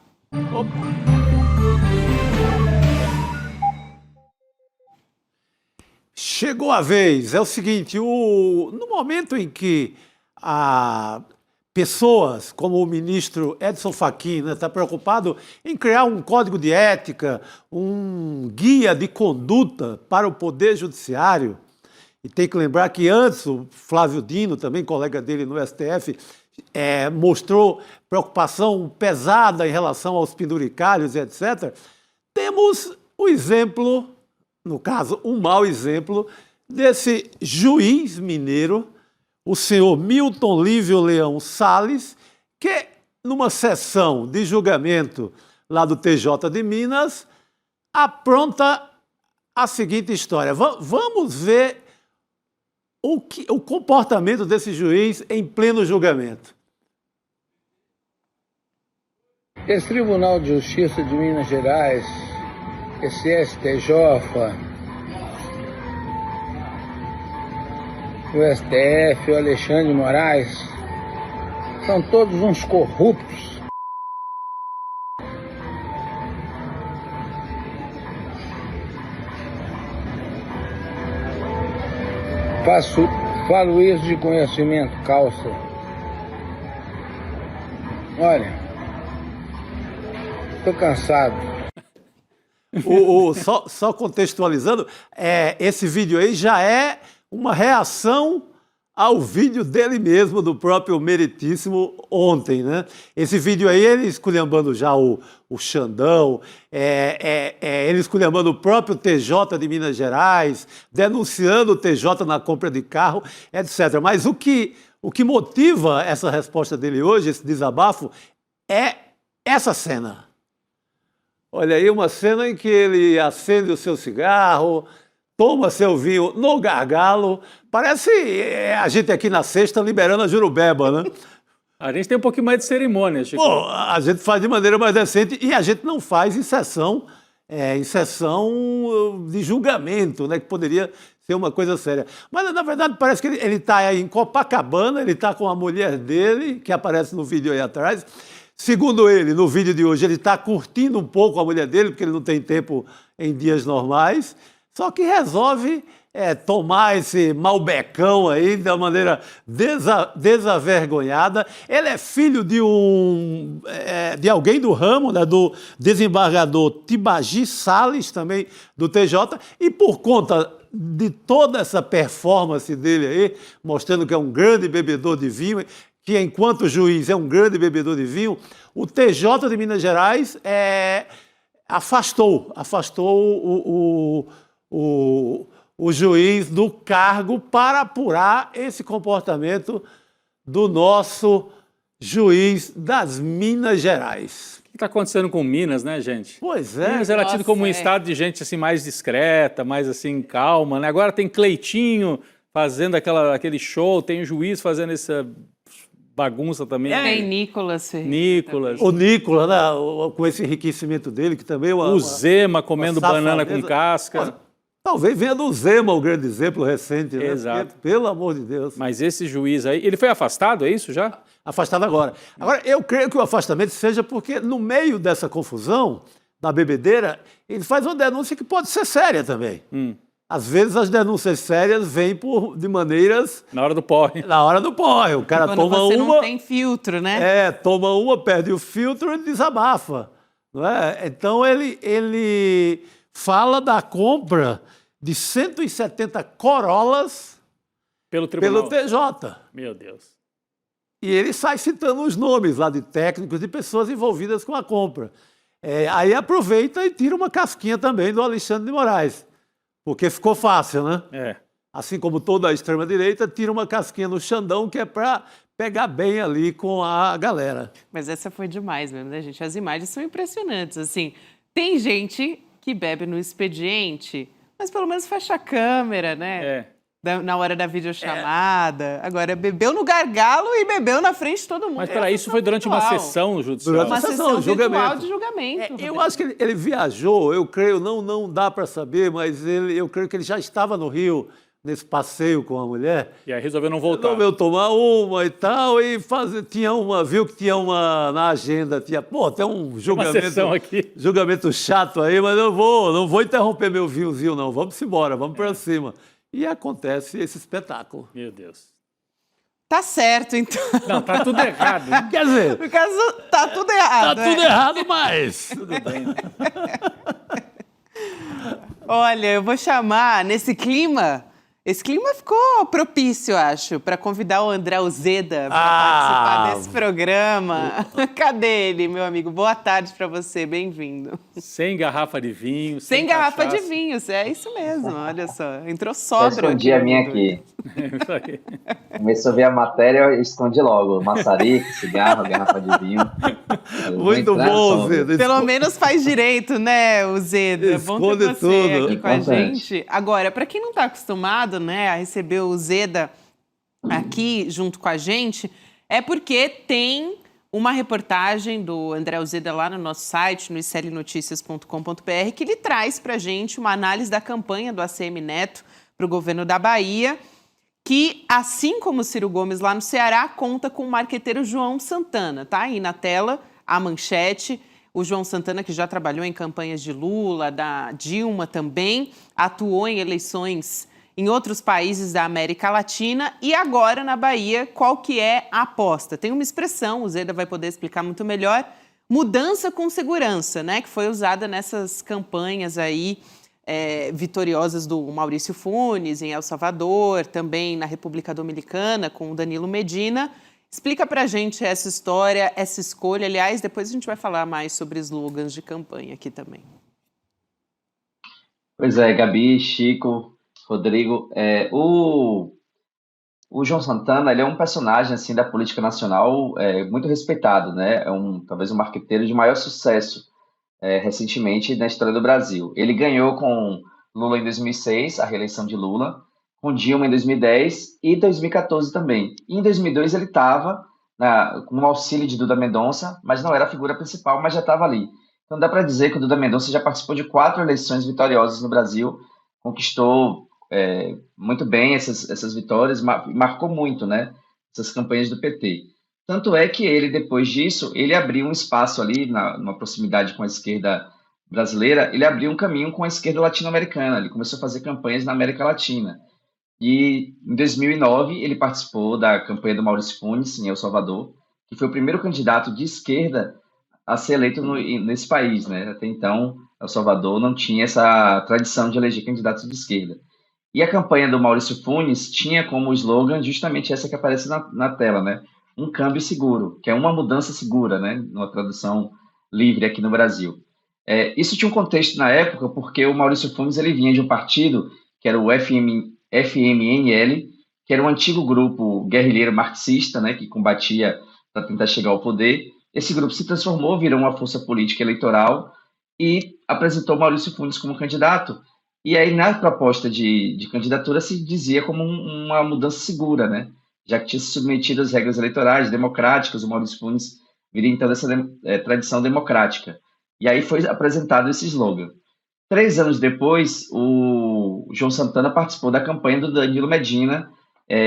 Chegou a vez. É o seguinte, no momento em que a pessoas como o ministro Edson Fachin está preocupado em criar um código de ética, um guia de conduta para o Poder Judiciário. E tem que lembrar que antes o Flávio Dino, também colega dele no STF, mostrou preocupação pesada em relação aos penduricalhos, etc. Temos o exemplo, no caso, um mau exemplo, desse juiz mineiro, o senhor Milton Lívio Leão Salles, que numa sessão de julgamento lá do TJ de Minas, apronta a seguinte história. Vamos ver o comportamento desse juiz em pleno julgamento. Esse Tribunal de Justiça de Minas Gerais, esse STJ, o STF, o Alexandre de Moraes, são todos uns corruptos. Falo isso de conhecimento, calça. Olha, tô cansado. Só contextualizando, esse vídeo aí já é uma reação ao vídeo dele mesmo, do próprio Meritíssimo, ontem, né? Esse vídeo aí, ele esculhambando já o Xandão, ele esculhambando o próprio TJ de Minas Gerais, denunciando o TJ na compra de carro, etc. Mas o que motiva essa resposta dele hoje, esse desabafo, é essa cena. Olha aí, uma cena em que ele acende o seu cigarro, toma seu vinho no gargalo. Parece a gente aqui na sexta liberando a jurubeba, né? A gente tem um pouquinho mais de cerimônia, Chico. Pô, a gente faz de maneira mais decente e a gente não faz em sessão de julgamento, né? Que poderia ser uma coisa séria. Mas, na verdade, parece que ele está em Copacabana, ele está com a mulher dele, que aparece no vídeo aí atrás. Segundo ele, no vídeo de hoje, ele está curtindo um pouco a mulher dele, porque ele não tem tempo em dias normais. Só que resolve tomar esse malbecão aí da maneira desavergonhada. Ele é filho de alguém do ramo, né, do desembargador Tibagi Salles, também do TJ, e por conta de toda essa performance dele aí, mostrando que é um grande bebedor de vinho, que enquanto juiz é um grande bebedor de vinho, o TJ de Minas Gerais afastou o juiz do cargo para apurar esse comportamento do nosso juiz das Minas Gerais. O que está acontecendo com Minas, né, gente? Pois é. Minas era tido como um estado de gente assim, mais discreta, mais assim, calma, né? Agora tem Cleitinho fazendo aquele show, tem o juiz fazendo essa bagunça também. Tem Nicolas Ferreira. Nicolas. O Nicolas, né, com esse enriquecimento dele, que também... O Zema comendo banana com casca. Pô, talvez venha do Zema o grande exemplo recente, né? Exato. Porque, pelo amor de Deus. Mas esse juiz aí, ele foi afastado, é isso já? Afastado agora. Agora, eu creio que o afastamento seja porque, no meio dessa confusão, da bebedeira, ele faz uma denúncia que pode ser séria também. Às vezes as denúncias sérias vêm de maneiras... Na hora do porre. Na hora do porre. O cara quando toma você uma... não tem filtro, né? Toma uma, perde o filtro e desabafa. Não é? Então ele fala da compra de 170 Corollas pelo tribunal. pelo TJ. Meu Deus. E ele sai citando os nomes lá de técnicos, de pessoas envolvidas com a compra. Aí aproveita e tira uma casquinha também do Alexandre de Moraes. Porque ficou fácil, né? Assim como toda a extrema-direita, tira uma casquinha no Xandão, que é para pegar bem ali com a galera. Mas essa foi demais mesmo, né, gente? As imagens são impressionantes, assim. Tem gente que bebe no expediente, mas pelo menos fecha a câmera, né? Na hora da videochamada. Agora, bebeu no gargalo e bebeu na frente de todo mundo. Mas peraí, isso foi durante uma sessão judicial? Durante uma sessão julgamento. de julgamento. Eu acho que ele viajou, eu creio, não dá para saber, mas eu creio que ele já estava no Rio nesse passeio com a mulher. E aí resolveu não voltar. Resolveu tomar uma e tal, e viu que tinha uma na agenda, tem um julgamento, uma sessão aqui. Julgamento chato aí, mas eu não vou interromper meu vinhozinho, não. Vamos embora, vamos para cima. E acontece esse espetáculo. Meu Deus. Tá certo, então. Não, tá tudo errado. Quer dizer, No caso, tá tudo errado. tá tudo errado, mas tudo bem. Olha, eu vou chamar nesse clima. Esse clima ficou propício, eu acho, para convidar o André Uzeda para participar desse programa. Cadê ele, meu amigo? Boa tarde para você, bem-vindo. Sem garrafa de vinho, Sem garrafa de cachaça. vinho, é isso mesmo, olha só. Entrou sobra. Eu escondi a minha aqui. Isso aí. Começou a ver a matéria, eu escondi logo. Maçarico, cigarro, garrafa de vinho. Eu vou Muito entrar bom, sóbrio. Zé. Pelo menos faz direito, né, Uzeda? Bom ter Esconde você tudo. aqui com a Importante. gente. Agora, para quem não está acostumado, né, a receber o Uzeda aqui junto com a gente, é porque tem uma reportagem do André Uzeda lá no nosso site, no iclnoticias.com.br, que ele traz para a gente uma análise da campanha do ACM Neto para o governo da Bahia, que, assim como Ciro Gomes lá no Ceará, conta com o marqueteiro João Santana. Tá aí na tela a manchete. O João Santana, que já trabalhou em campanhas de Lula, da Dilma também, atuou em eleições em outros países da América Latina e agora na Bahia, qual que é a aposta? Tem uma expressão, o Zeda vai poder explicar muito melhor, mudança com segurança, né? Que foi usada nessas campanhas aí vitoriosas do Maurício Funes em El Salvador, também na República Dominicana com o Danilo Medina. Explica pra gente essa história, essa escolha. Aliás, depois a gente vai falar mais sobre slogans de campanha aqui também. Pois é, Gabi, Chico, Rodrigo. O João Santana, ele é um personagem assim da política nacional muito respeitado, né? Talvez um marqueteiro de maior sucesso recentemente na história do Brasil. Ele ganhou com Lula em 2006, a reeleição de Lula, com Dilma em 2010 e 2014 também. E em 2002 ele estava com o auxílio de Duda Mendonça, mas não era a figura principal, mas já estava ali. Então dá para dizer que o Duda Mendonça já participou de 4 eleições vitoriosas no Brasil, conquistou muito bem essas vitórias, marcou muito, né, essas campanhas do PT. Tanto é que ele, depois disso, ele abriu um espaço ali, numa proximidade com a esquerda brasileira, ele abriu um caminho com a esquerda latino-americana, ele começou a fazer campanhas na América Latina. E em 2009 ele participou da campanha do Maurício Funes, em El Salvador, que foi o primeiro candidato de esquerda a ser eleito nesse país, né? Até então, El Salvador não tinha essa tradição de eleger candidatos de esquerda. E a campanha do Maurício Funes tinha como slogan justamente essa que aparece na tela, né? Um câmbio seguro, que é uma mudança segura, né? Numa tradução livre aqui no Brasil. Isso tinha um contexto na época, porque o Maurício Funes ele vinha de um partido que era o FMNL, que era um antigo grupo guerrilheiro marxista, né? Que combatia para tentar chegar ao poder. Esse grupo se transformou, virou uma força política eleitoral e apresentou Maurício Funes como candidato. E aí, na proposta de candidatura, se dizia como uma mudança segura, né? Já que tinha se submetido às regras eleitorais democráticas, o Maurício Funes viria então dessa tradição democrática. E aí foi apresentado esse slogan. 3 anos depois, o João Santana participou da campanha do Danilo Medina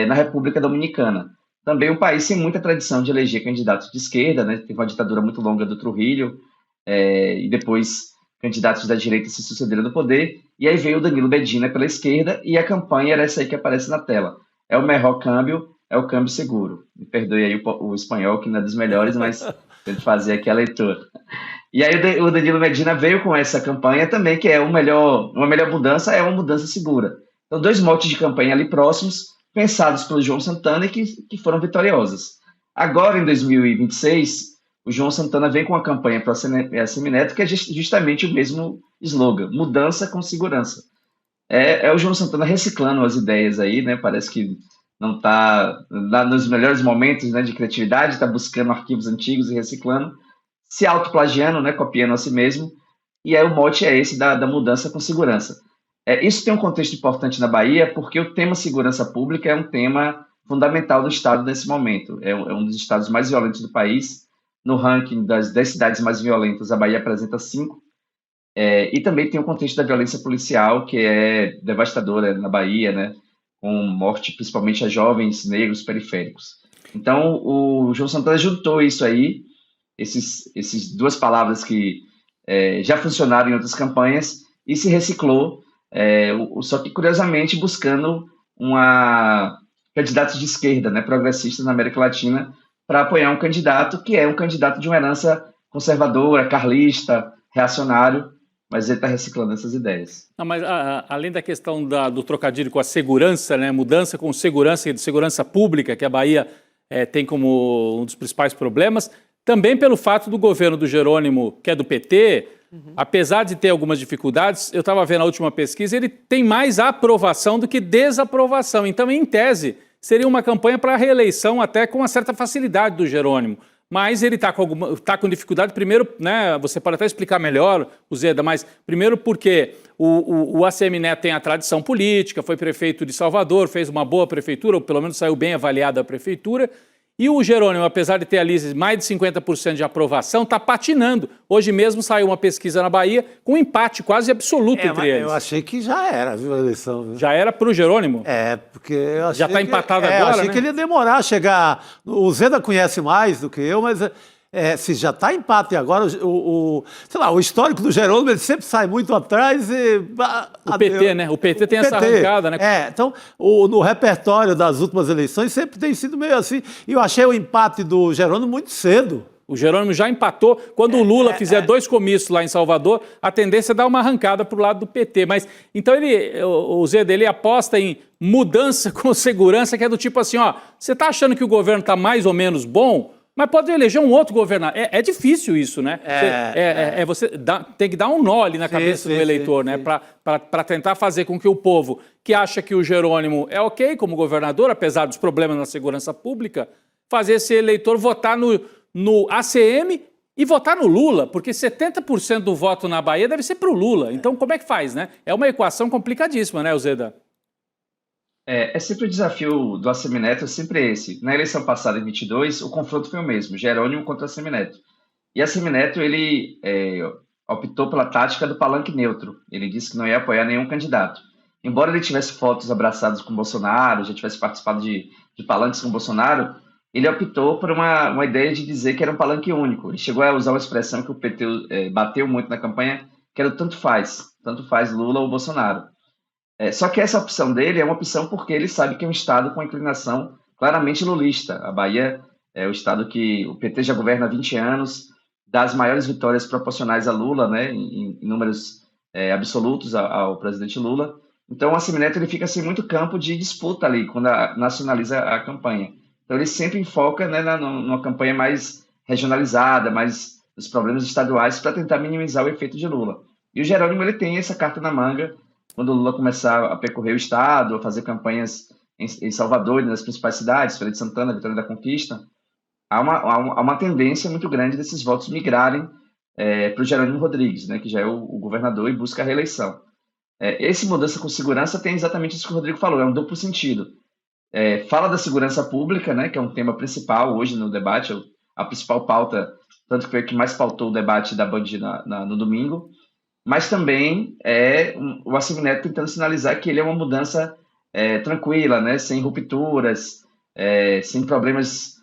na República Dominicana. Também um país sem muita tradição de eleger candidatos de esquerda, né? Teve uma ditadura muito longa do Trujillo, e depois candidatos da direita se sucederam no poder, e aí veio o Danilo Medina pela esquerda, e a campanha era essa aí que aparece na tela. É o melhor câmbio, é o câmbio seguro. Me perdoe aí o espanhol, que não é dos melhores, mas tento fazer aqui a leitura. E aí o Danilo Medina veio com essa campanha também, que é uma melhor mudança, é uma mudança segura. Então, 2 motes de campanha ali próximos, pensados pelo João Santana e que foram vitoriosas. Agora, em 2026, o João Santana vem com a campanha para a ACM Neto, que é justamente o mesmo slogan, mudança com segurança. É o João Santana reciclando as ideias aí, né? Parece que não está nos melhores momentos, né, de criatividade, está buscando arquivos antigos e reciclando, se autoplagiando, né, copiando a si mesmo, e aí o mote é esse da mudança com segurança. Isso tem um contexto importante na Bahia, porque o tema segurança pública é um tema fundamental do Estado nesse momento. É um dos estados mais violentos do país. No ranking das 10 cidades mais violentas, a Bahia apresenta 5. E também tem o contexto da violência policial, que é devastadora na Bahia, né, com morte principalmente a jovens negros periféricos. Então, o João Santana juntou isso aí, essas 2 palavras que já funcionaram em outras campanhas, e se reciclou, só que curiosamente buscando candidatos de esquerda, né, progressistas na América Latina, para apoiar um candidato que é um candidato de uma herança conservadora, carlista, reacionário, mas ele está reciclando essas ideias. Não, mas além da questão do trocadilho com a segurança, né, mudança com segurança e de segurança pública, que a Bahia tem como um dos principais problemas, também pelo fato do governo do Jerônimo, que é do PT, apesar de ter algumas dificuldades, eu estava vendo a última pesquisa, ele tem mais aprovação do que desaprovação. Então, em tese, seria uma campanha para a reeleição até com uma certa facilidade do Jerônimo. Mas ele está com dificuldade, primeiro, né, você pode até explicar melhor, Zeda, mas primeiro porque o ACM Neto tem a tradição política, foi prefeito de Salvador, fez uma boa prefeitura, ou pelo menos saiu bem avaliada a prefeitura, e o Jerônimo, apesar de ter ali mais de 50% de aprovação, está patinando. Hoje mesmo saiu uma pesquisa na Bahia com um empate quase absoluto entre eles. Eu achei que já era, viu, a eleição. Viu? Já era para o Jerônimo? Porque eu achei já está empatado agora, eu achei né? que ele ia demorar a chegar. O Zeda conhece mais do que eu, mas se já está empate agora, sei lá, o histórico do Jerônimo, ele sempre sai muito atrás e... O PT, né? O PT tem essa arrancada, né? Então, no repertório das últimas eleições sempre tem sido meio assim. E eu achei o empate do Jerônimo muito cedo. O Jerônimo já empatou. Quando o Lula fizer 2 comícios lá em Salvador, a tendência é dar uma arrancada para o lado do PT. Mas, então, o Zeda, ele aposta em mudança com segurança, que é do tipo assim, ó, você está achando que o governo está mais ou menos bom, mas pode eleger um outro governador. É difícil isso, né? Você tem que dar um nó ali na cabeça do eleitor, né? Para tentar fazer com que o povo que acha que o Jerônimo é ok como governador, apesar dos problemas na segurança pública, fazer esse eleitor votar no ACM e votar no Lula, porque 70% do voto na Bahia deve ser para o Lula. Então, como é que faz, né? É uma equação complicadíssima, né, Zeda? É sempre o desafio do ACM Neto, é sempre esse. Na eleição passada, em 22, o confronto foi o mesmo, Jerônimo contra o ACM Neto. E ACM Neto, ele optou pela tática do palanque neutro. Ele disse que não ia apoiar nenhum candidato. Embora ele tivesse fotos abraçadas com Bolsonaro, já tivesse participado de palanques com Bolsonaro, ele optou por uma ideia de dizer que era um palanque único. Ele chegou a usar uma expressão que o PT bateu muito na campanha, que era o tanto faz Lula ou Bolsonaro. Só que essa opção dele é uma opção porque ele sabe que é um estado com inclinação claramente lulista. A Bahia é o estado que o PT já governa há 20 anos, dá as maiores vitórias proporcionais a Lula, né, em números absolutos ao presidente Lula. Então o ACM Neto ele fica sem muito campo de disputa ali, quando nacionaliza a campanha. Então ele sempre enfoca, né, numa campanha mais regionalizada, mais nos problemas estaduais, para tentar minimizar o efeito de Lula. E o Jerônimo ele tem essa carta na manga, quando o Lula começar a percorrer o estado, a fazer campanhas em Salvador e nas principais cidades, Feira de Santana, Vitória da Conquista, há uma tendência muito grande desses votos migrarem para o Jerônimo Rodrigues, né, que já é o governador e busca a reeleição. Esse mudança com segurança tem exatamente isso que o Rodrigo falou, é um duplo sentido. Fala da segurança pública, né, que é um tema principal hoje no debate, a principal pauta, tanto que foi o que mais pautou o debate da Band no domingo, mas também o ACM Neto tentando sinalizar que ele é uma mudança tranquila, né, sem rupturas, sem problemas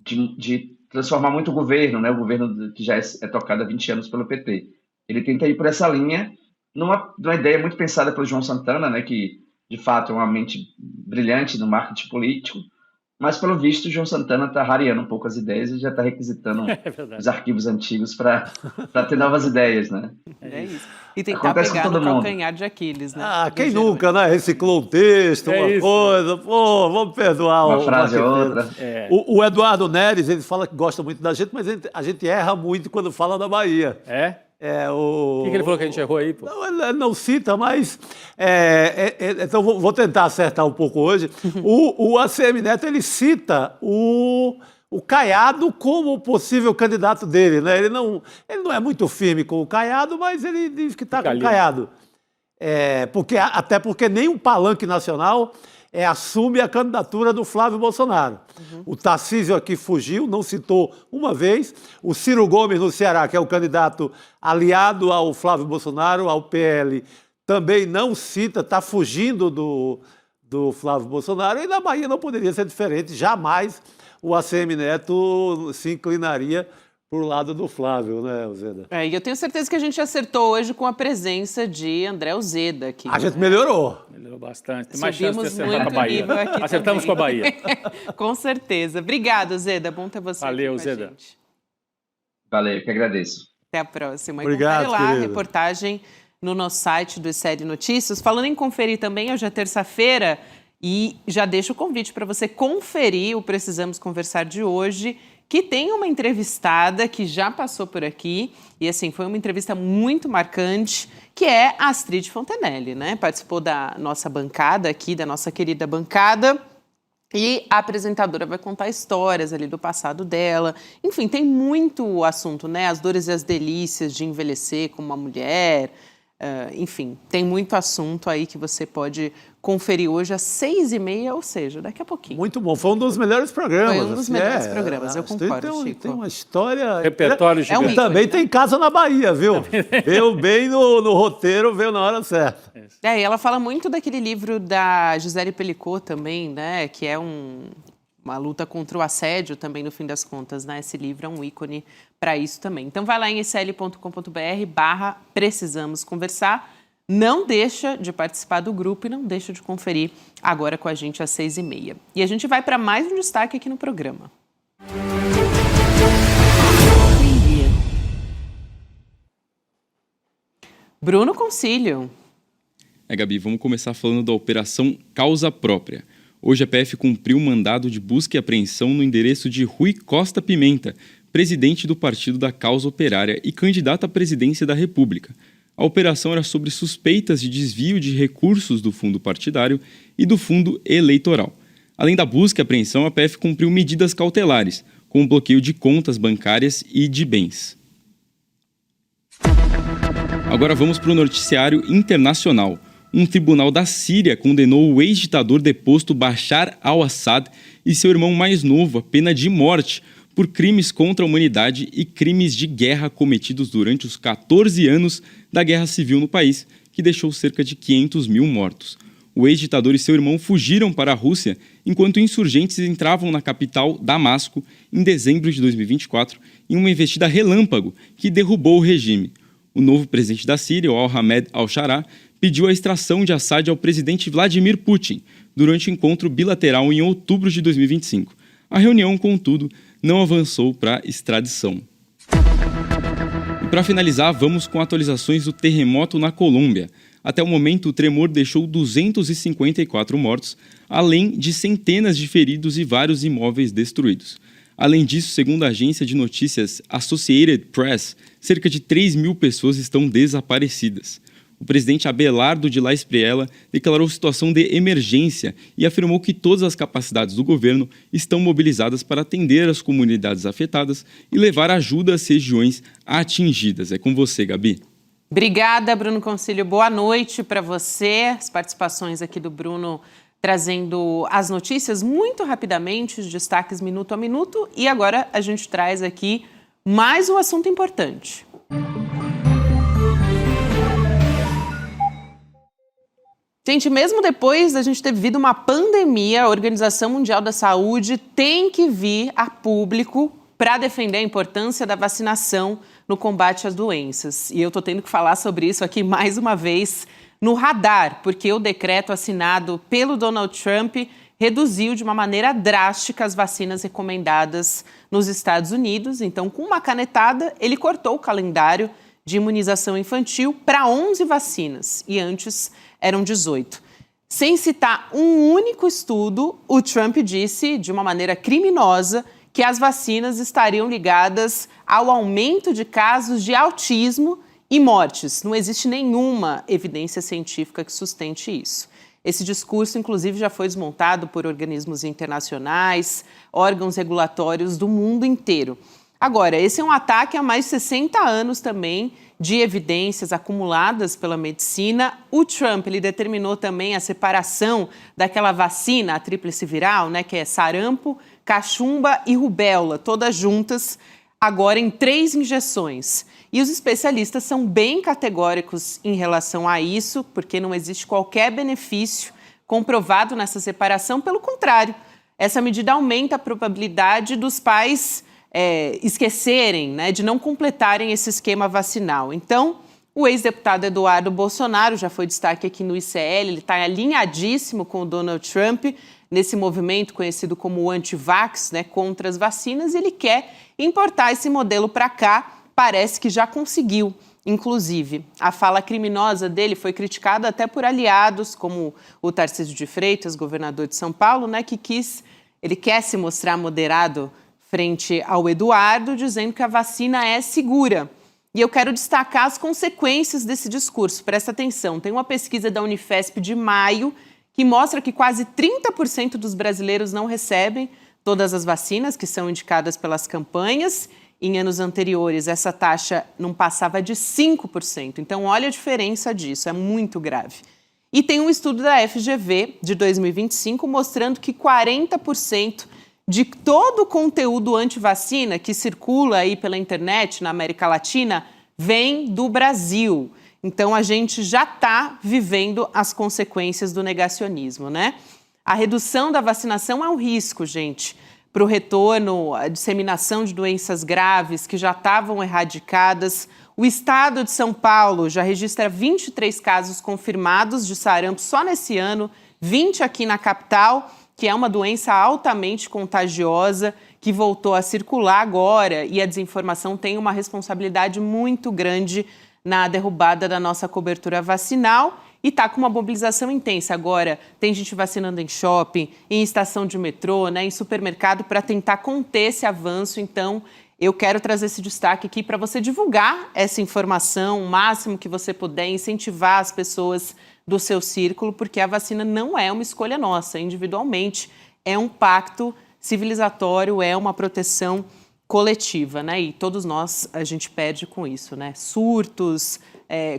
de transformar muito o governo, né, o governo que já é tocado há 20 anos pelo PT. Ele tenta ir por essa linha, numa ideia muito pensada pelo João Santana, né, que de fato é uma mente brilhante no marketing político, mas pelo visto o João Santana está rareando um pouco as ideias e já está requisitando os arquivos antigos para ter novas ideias, né? É isso. E tentar Acontece pegar com todo no mundo. calcanhar de Aquiles, né? Quem nunca, né? Reciclou um texto, uma isso. coisa. Pô, vamos perdoar Uma o frase ou marqueteiro. outra. O Eduardo Neres, ele fala que gosta muito da gente, mas a gente erra muito quando fala da Bahia. O que ele falou que a gente errou aí, pô? Não, ele não cita, mas... então, vou tentar acertar um pouco hoje. O ACM Neto, ele cita o Caiado como possível candidato dele, né? Ele não é muito firme com o Caiado, mas ele diz que está com o Caiado. Até porque nenhum palanque nacional assume a candidatura do Flávio Bolsonaro. O Tarcísio aqui fugiu, não citou uma vez. O Ciro Gomes, no Ceará, que é o candidato aliado ao Flávio Bolsonaro, ao PL, também não cita, está fugindo do Flávio Bolsonaro. E na Bahia não poderia ser diferente, jamais o ACM Neto se inclinaria pro lado do Flávio, né, Uzeda? E eu tenho certeza que a gente acertou hoje com a presença de André Uzeda aqui. A gente melhorou. Melhorou bastante. Tem mais chance de Subimos acertar com a muito Bahia. nível aqui Acertamos também. com a Bahia. Com certeza. Obrigada, Uzeda. Bom ter você Valeu, aqui com a Uzeda. gente. Valeu, eu que agradeço. Até a próxima. Obrigado, E confere lá a querido. reportagem no nosso site do ICL Notícias. Falando em conferir também, hoje é terça-feira e já deixo o convite para você conferir o Precisamos Conversar de hoje, que tem uma entrevistada que já passou por aqui e, assim, foi uma entrevista muito marcante, que é a Astrid Fontenelle, né? Participou da nossa bancada aqui, da nossa querida bancada. E a apresentadora vai contar histórias ali do passado dela. Enfim, tem muito assunto, né? As dores e as delícias de envelhecer como uma mulher. Enfim, tem muito assunto aí que você pode conferir hoje às 6h30, ou seja, daqui a pouquinho. Muito bom. Foi um dos melhores programas. Foi um dos melhores programas, eu concordo, Chico. Tem uma história... Repertório É um gigante. ícone, Também né? tem casa na Bahia, viu? Veio bem no roteiro, veio na hora certa. E ela fala muito daquele livro da Gisele Pelicot também, né? Que é uma luta contra o assédio também, no fim das contas, né? Esse livro é um ícone para isso também. Então vai lá em icl.com.br/precisamos conversar. Não deixa de participar do grupo e não deixa de conferir agora com a gente às 6h30. E a gente vai para mais um destaque aqui no programa. Bruno Concílio. Gabi, vamos começar falando da Operação Causa Própria. Hoje a PF cumpriu um mandado de busca e apreensão no endereço de Rui Costa Pimenta, presidente do Partido da Causa Operária e candidato à presidência da República. A operação era sobre suspeitas de desvio de recursos do fundo partidário e do fundo eleitoral. Além da busca e apreensão, a PF cumpriu medidas cautelares, como bloqueio de contas bancárias e de bens. Agora vamos para o noticiário internacional. Um tribunal da Síria condenou o ex-ditador deposto Bashar al-Assad e seu irmão mais novo à pena de morte por crimes contra a humanidade e crimes de guerra cometidos durante os 14 anos da Guerra Civil no país, que deixou cerca de 500 mil mortos. O ex-ditador e seu irmão fugiram para a Rússia enquanto insurgentes entravam na capital, Damasco, em dezembro de 2024, em uma investida relâmpago que derrubou o regime. O novo presidente da Síria, Al-Hamed al-Shara, pediu a extração de Assad ao presidente Vladimir Putin durante o encontro bilateral em outubro de 2025. A reunião, contudo, não avançou para extradição. E para finalizar, vamos com atualizações do terremoto na Colômbia. Até o momento, o tremor deixou 254 mortos, além de centenas de feridos e vários imóveis destruídos. Além disso, segundo a agência de notícias Associated Press, cerca de 3.000 pessoas estão desaparecidas. O presidente Abelardo de la Espriella declarou situação de emergência e afirmou que todas as capacidades do governo estão mobilizadas para atender as comunidades afetadas e levar ajuda às regiões atingidas. É com você, Gabi. Obrigada, Bruno Concílio. Boa noite para você. As participações aqui do Bruno trazendo as notícias muito rapidamente, os destaques minuto a minuto. E agora a gente traz aqui mais um assunto importante. Gente, mesmo depois da gente ter vivido uma pandemia, a Organização Mundial da Saúde tem que vir a público para defender a importância da vacinação no combate às doenças. E eu estou tendo que falar sobre isso aqui mais uma vez no radar, porque o decreto assinado pelo Donald Trump reduziu de uma maneira drástica as vacinas recomendadas nos Estados Unidos. Então, com uma canetada, ele cortou o calendário de imunização infantil para 11 vacinas, e antes eram 18. Sem citar um único estudo, o Trump disse, de uma maneira criminosa, que as vacinas estariam ligadas ao aumento de casos de autismo e mortes. Não existe nenhuma evidência científica que sustente isso. Esse discurso, inclusive, já foi desmontado por organismos internacionais, órgãos regulatórios do mundo inteiro. Agora, esse é um ataque há mais de 60 anos também de evidências acumuladas pela medicina. O Trump, ele determinou também a separação daquela vacina, a tríplice viral, né, que é sarampo, cachumba e rubéola, todas juntas, agora em 3 injeções. E os especialistas são bem categóricos em relação a isso, porque não existe qualquer benefício comprovado nessa separação. Pelo contrário, essa medida aumenta a probabilidade dos pais esquecerem, né, de não completarem esse esquema vacinal. Então, o ex-deputado Eduardo Bolsonaro já foi destaque aqui no ICL, ele está alinhadíssimo com o Donald Trump nesse movimento conhecido como anti-vax, né, contra as vacinas, e ele quer importar esse modelo para cá, parece que já conseguiu. Inclusive, a fala criminosa dele foi criticada até por aliados, como o Tarcísio de Freitas, governador de São Paulo, né, ele quer se mostrar moderado frente ao Eduardo, dizendo que a vacina é segura. E eu quero destacar as consequências desse discurso. Presta atenção, tem uma pesquisa da Unifesp de maio que mostra que quase 30% dos brasileiros não recebem todas as vacinas que são indicadas pelas campanhas. Em anos anteriores, essa taxa não passava de 5%. Então, olha a diferença disso, é muito grave. E tem um estudo da FGV de 2025 mostrando que 40% de todo o conteúdo anti-vacina que circula aí pela internet na América Latina vem do Brasil. Então, a gente já está vivendo as consequências do negacionismo, né? A redução da vacinação é um risco, gente, para o retorno, a disseminação de doenças graves que já estavam erradicadas. O estado de São Paulo já registra 23 casos confirmados de sarampo só nesse ano, 20 aqui na capital, que é uma doença altamente contagiosa, que voltou a circular agora, e a desinformação tem uma responsabilidade muito grande na derrubada da nossa cobertura vacinal e está com uma mobilização intensa. Agora, tem gente vacinando em shopping, em estação de metrô, né, em supermercado, para tentar conter esse avanço. Então, eu quero trazer esse destaque aqui para você divulgar essa informação o máximo que você puder, incentivar as pessoas do seu círculo, porque a vacina não é uma escolha nossa, individualmente, é um pacto civilizatório, é uma proteção coletiva, né? E todos nós, a gente perde com isso, né? Surtos,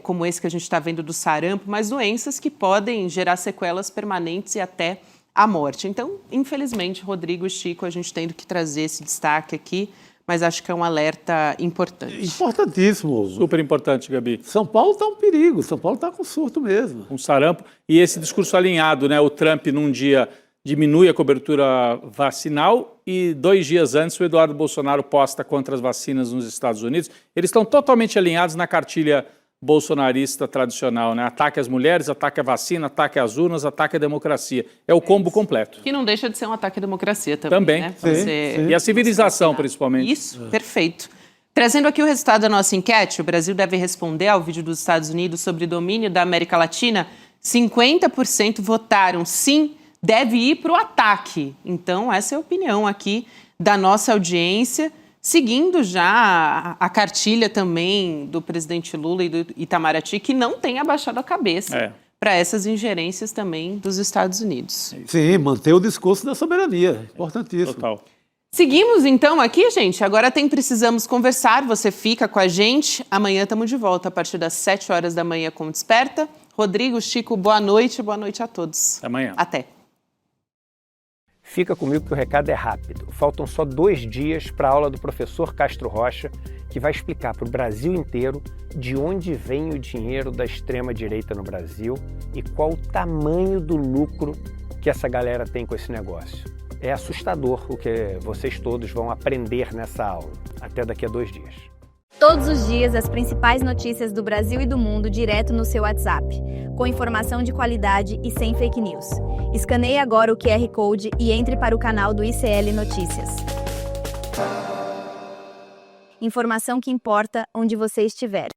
como esse que a gente está vendo do sarampo, mas doenças que podem gerar sequelas permanentes e até a morte. Então, infelizmente, Rodrigo e Chico, a gente tendo que trazer esse destaque aqui, mas acho que é um alerta importante. Importantíssimo. Super importante, Gabi. São Paulo está um perigo, São Paulo está com surto mesmo. Com sarampo. E esse discurso alinhado, né? O Trump, num dia, diminui a cobertura vacinal e 2 dias antes o Eduardo Bolsonaro posta contra as vacinas nos Estados Unidos. Eles estão totalmente alinhados na cartilha bolsonarista tradicional, né? Ataque às mulheres, ataque à vacina, ataque às urnas, ataque à democracia. É o combo completo. Que não deixa de ser um ataque à democracia também, né? Sim. E a civilização, principalmente. Isso, perfeito. Trazendo aqui o resultado da nossa enquete, o Brasil deve responder ao vídeo dos Estados Unidos sobre domínio da América Latina. 50% votaram sim, deve ir para o ataque. Então, essa é a opinião aqui da nossa audiência, seguindo já a cartilha também do presidente Lula e do Itamaraty, que não tem abaixado a cabeça para essas ingerências também dos Estados Unidos. Sim, manter o discurso da soberania, importantíssimo. Total. Seguimos então aqui, gente. Agora Precisamos Conversar. Você fica com a gente. Amanhã estamos de volta a partir das 7 horas da manhã com Desperta. Rodrigo, Chico, boa noite a todos. Até amanhã. Até. Fica comigo que o recado é rápido. Faltam só 2 dias para a aula do professor Castro Rocha, que vai explicar para o Brasil inteiro de onde vem o dinheiro da extrema-direita no Brasil e qual o tamanho do lucro que essa galera tem com esse negócio. É assustador o que vocês todos vão aprender nessa aula. Até daqui a 2 dias. Todos os dias, as principais notícias do Brasil e do mundo direto no seu WhatsApp, com informação de qualidade e sem fake news. Escaneie agora o QR Code e entre para o canal do ICL Notícias. Informação que importa onde você estiver.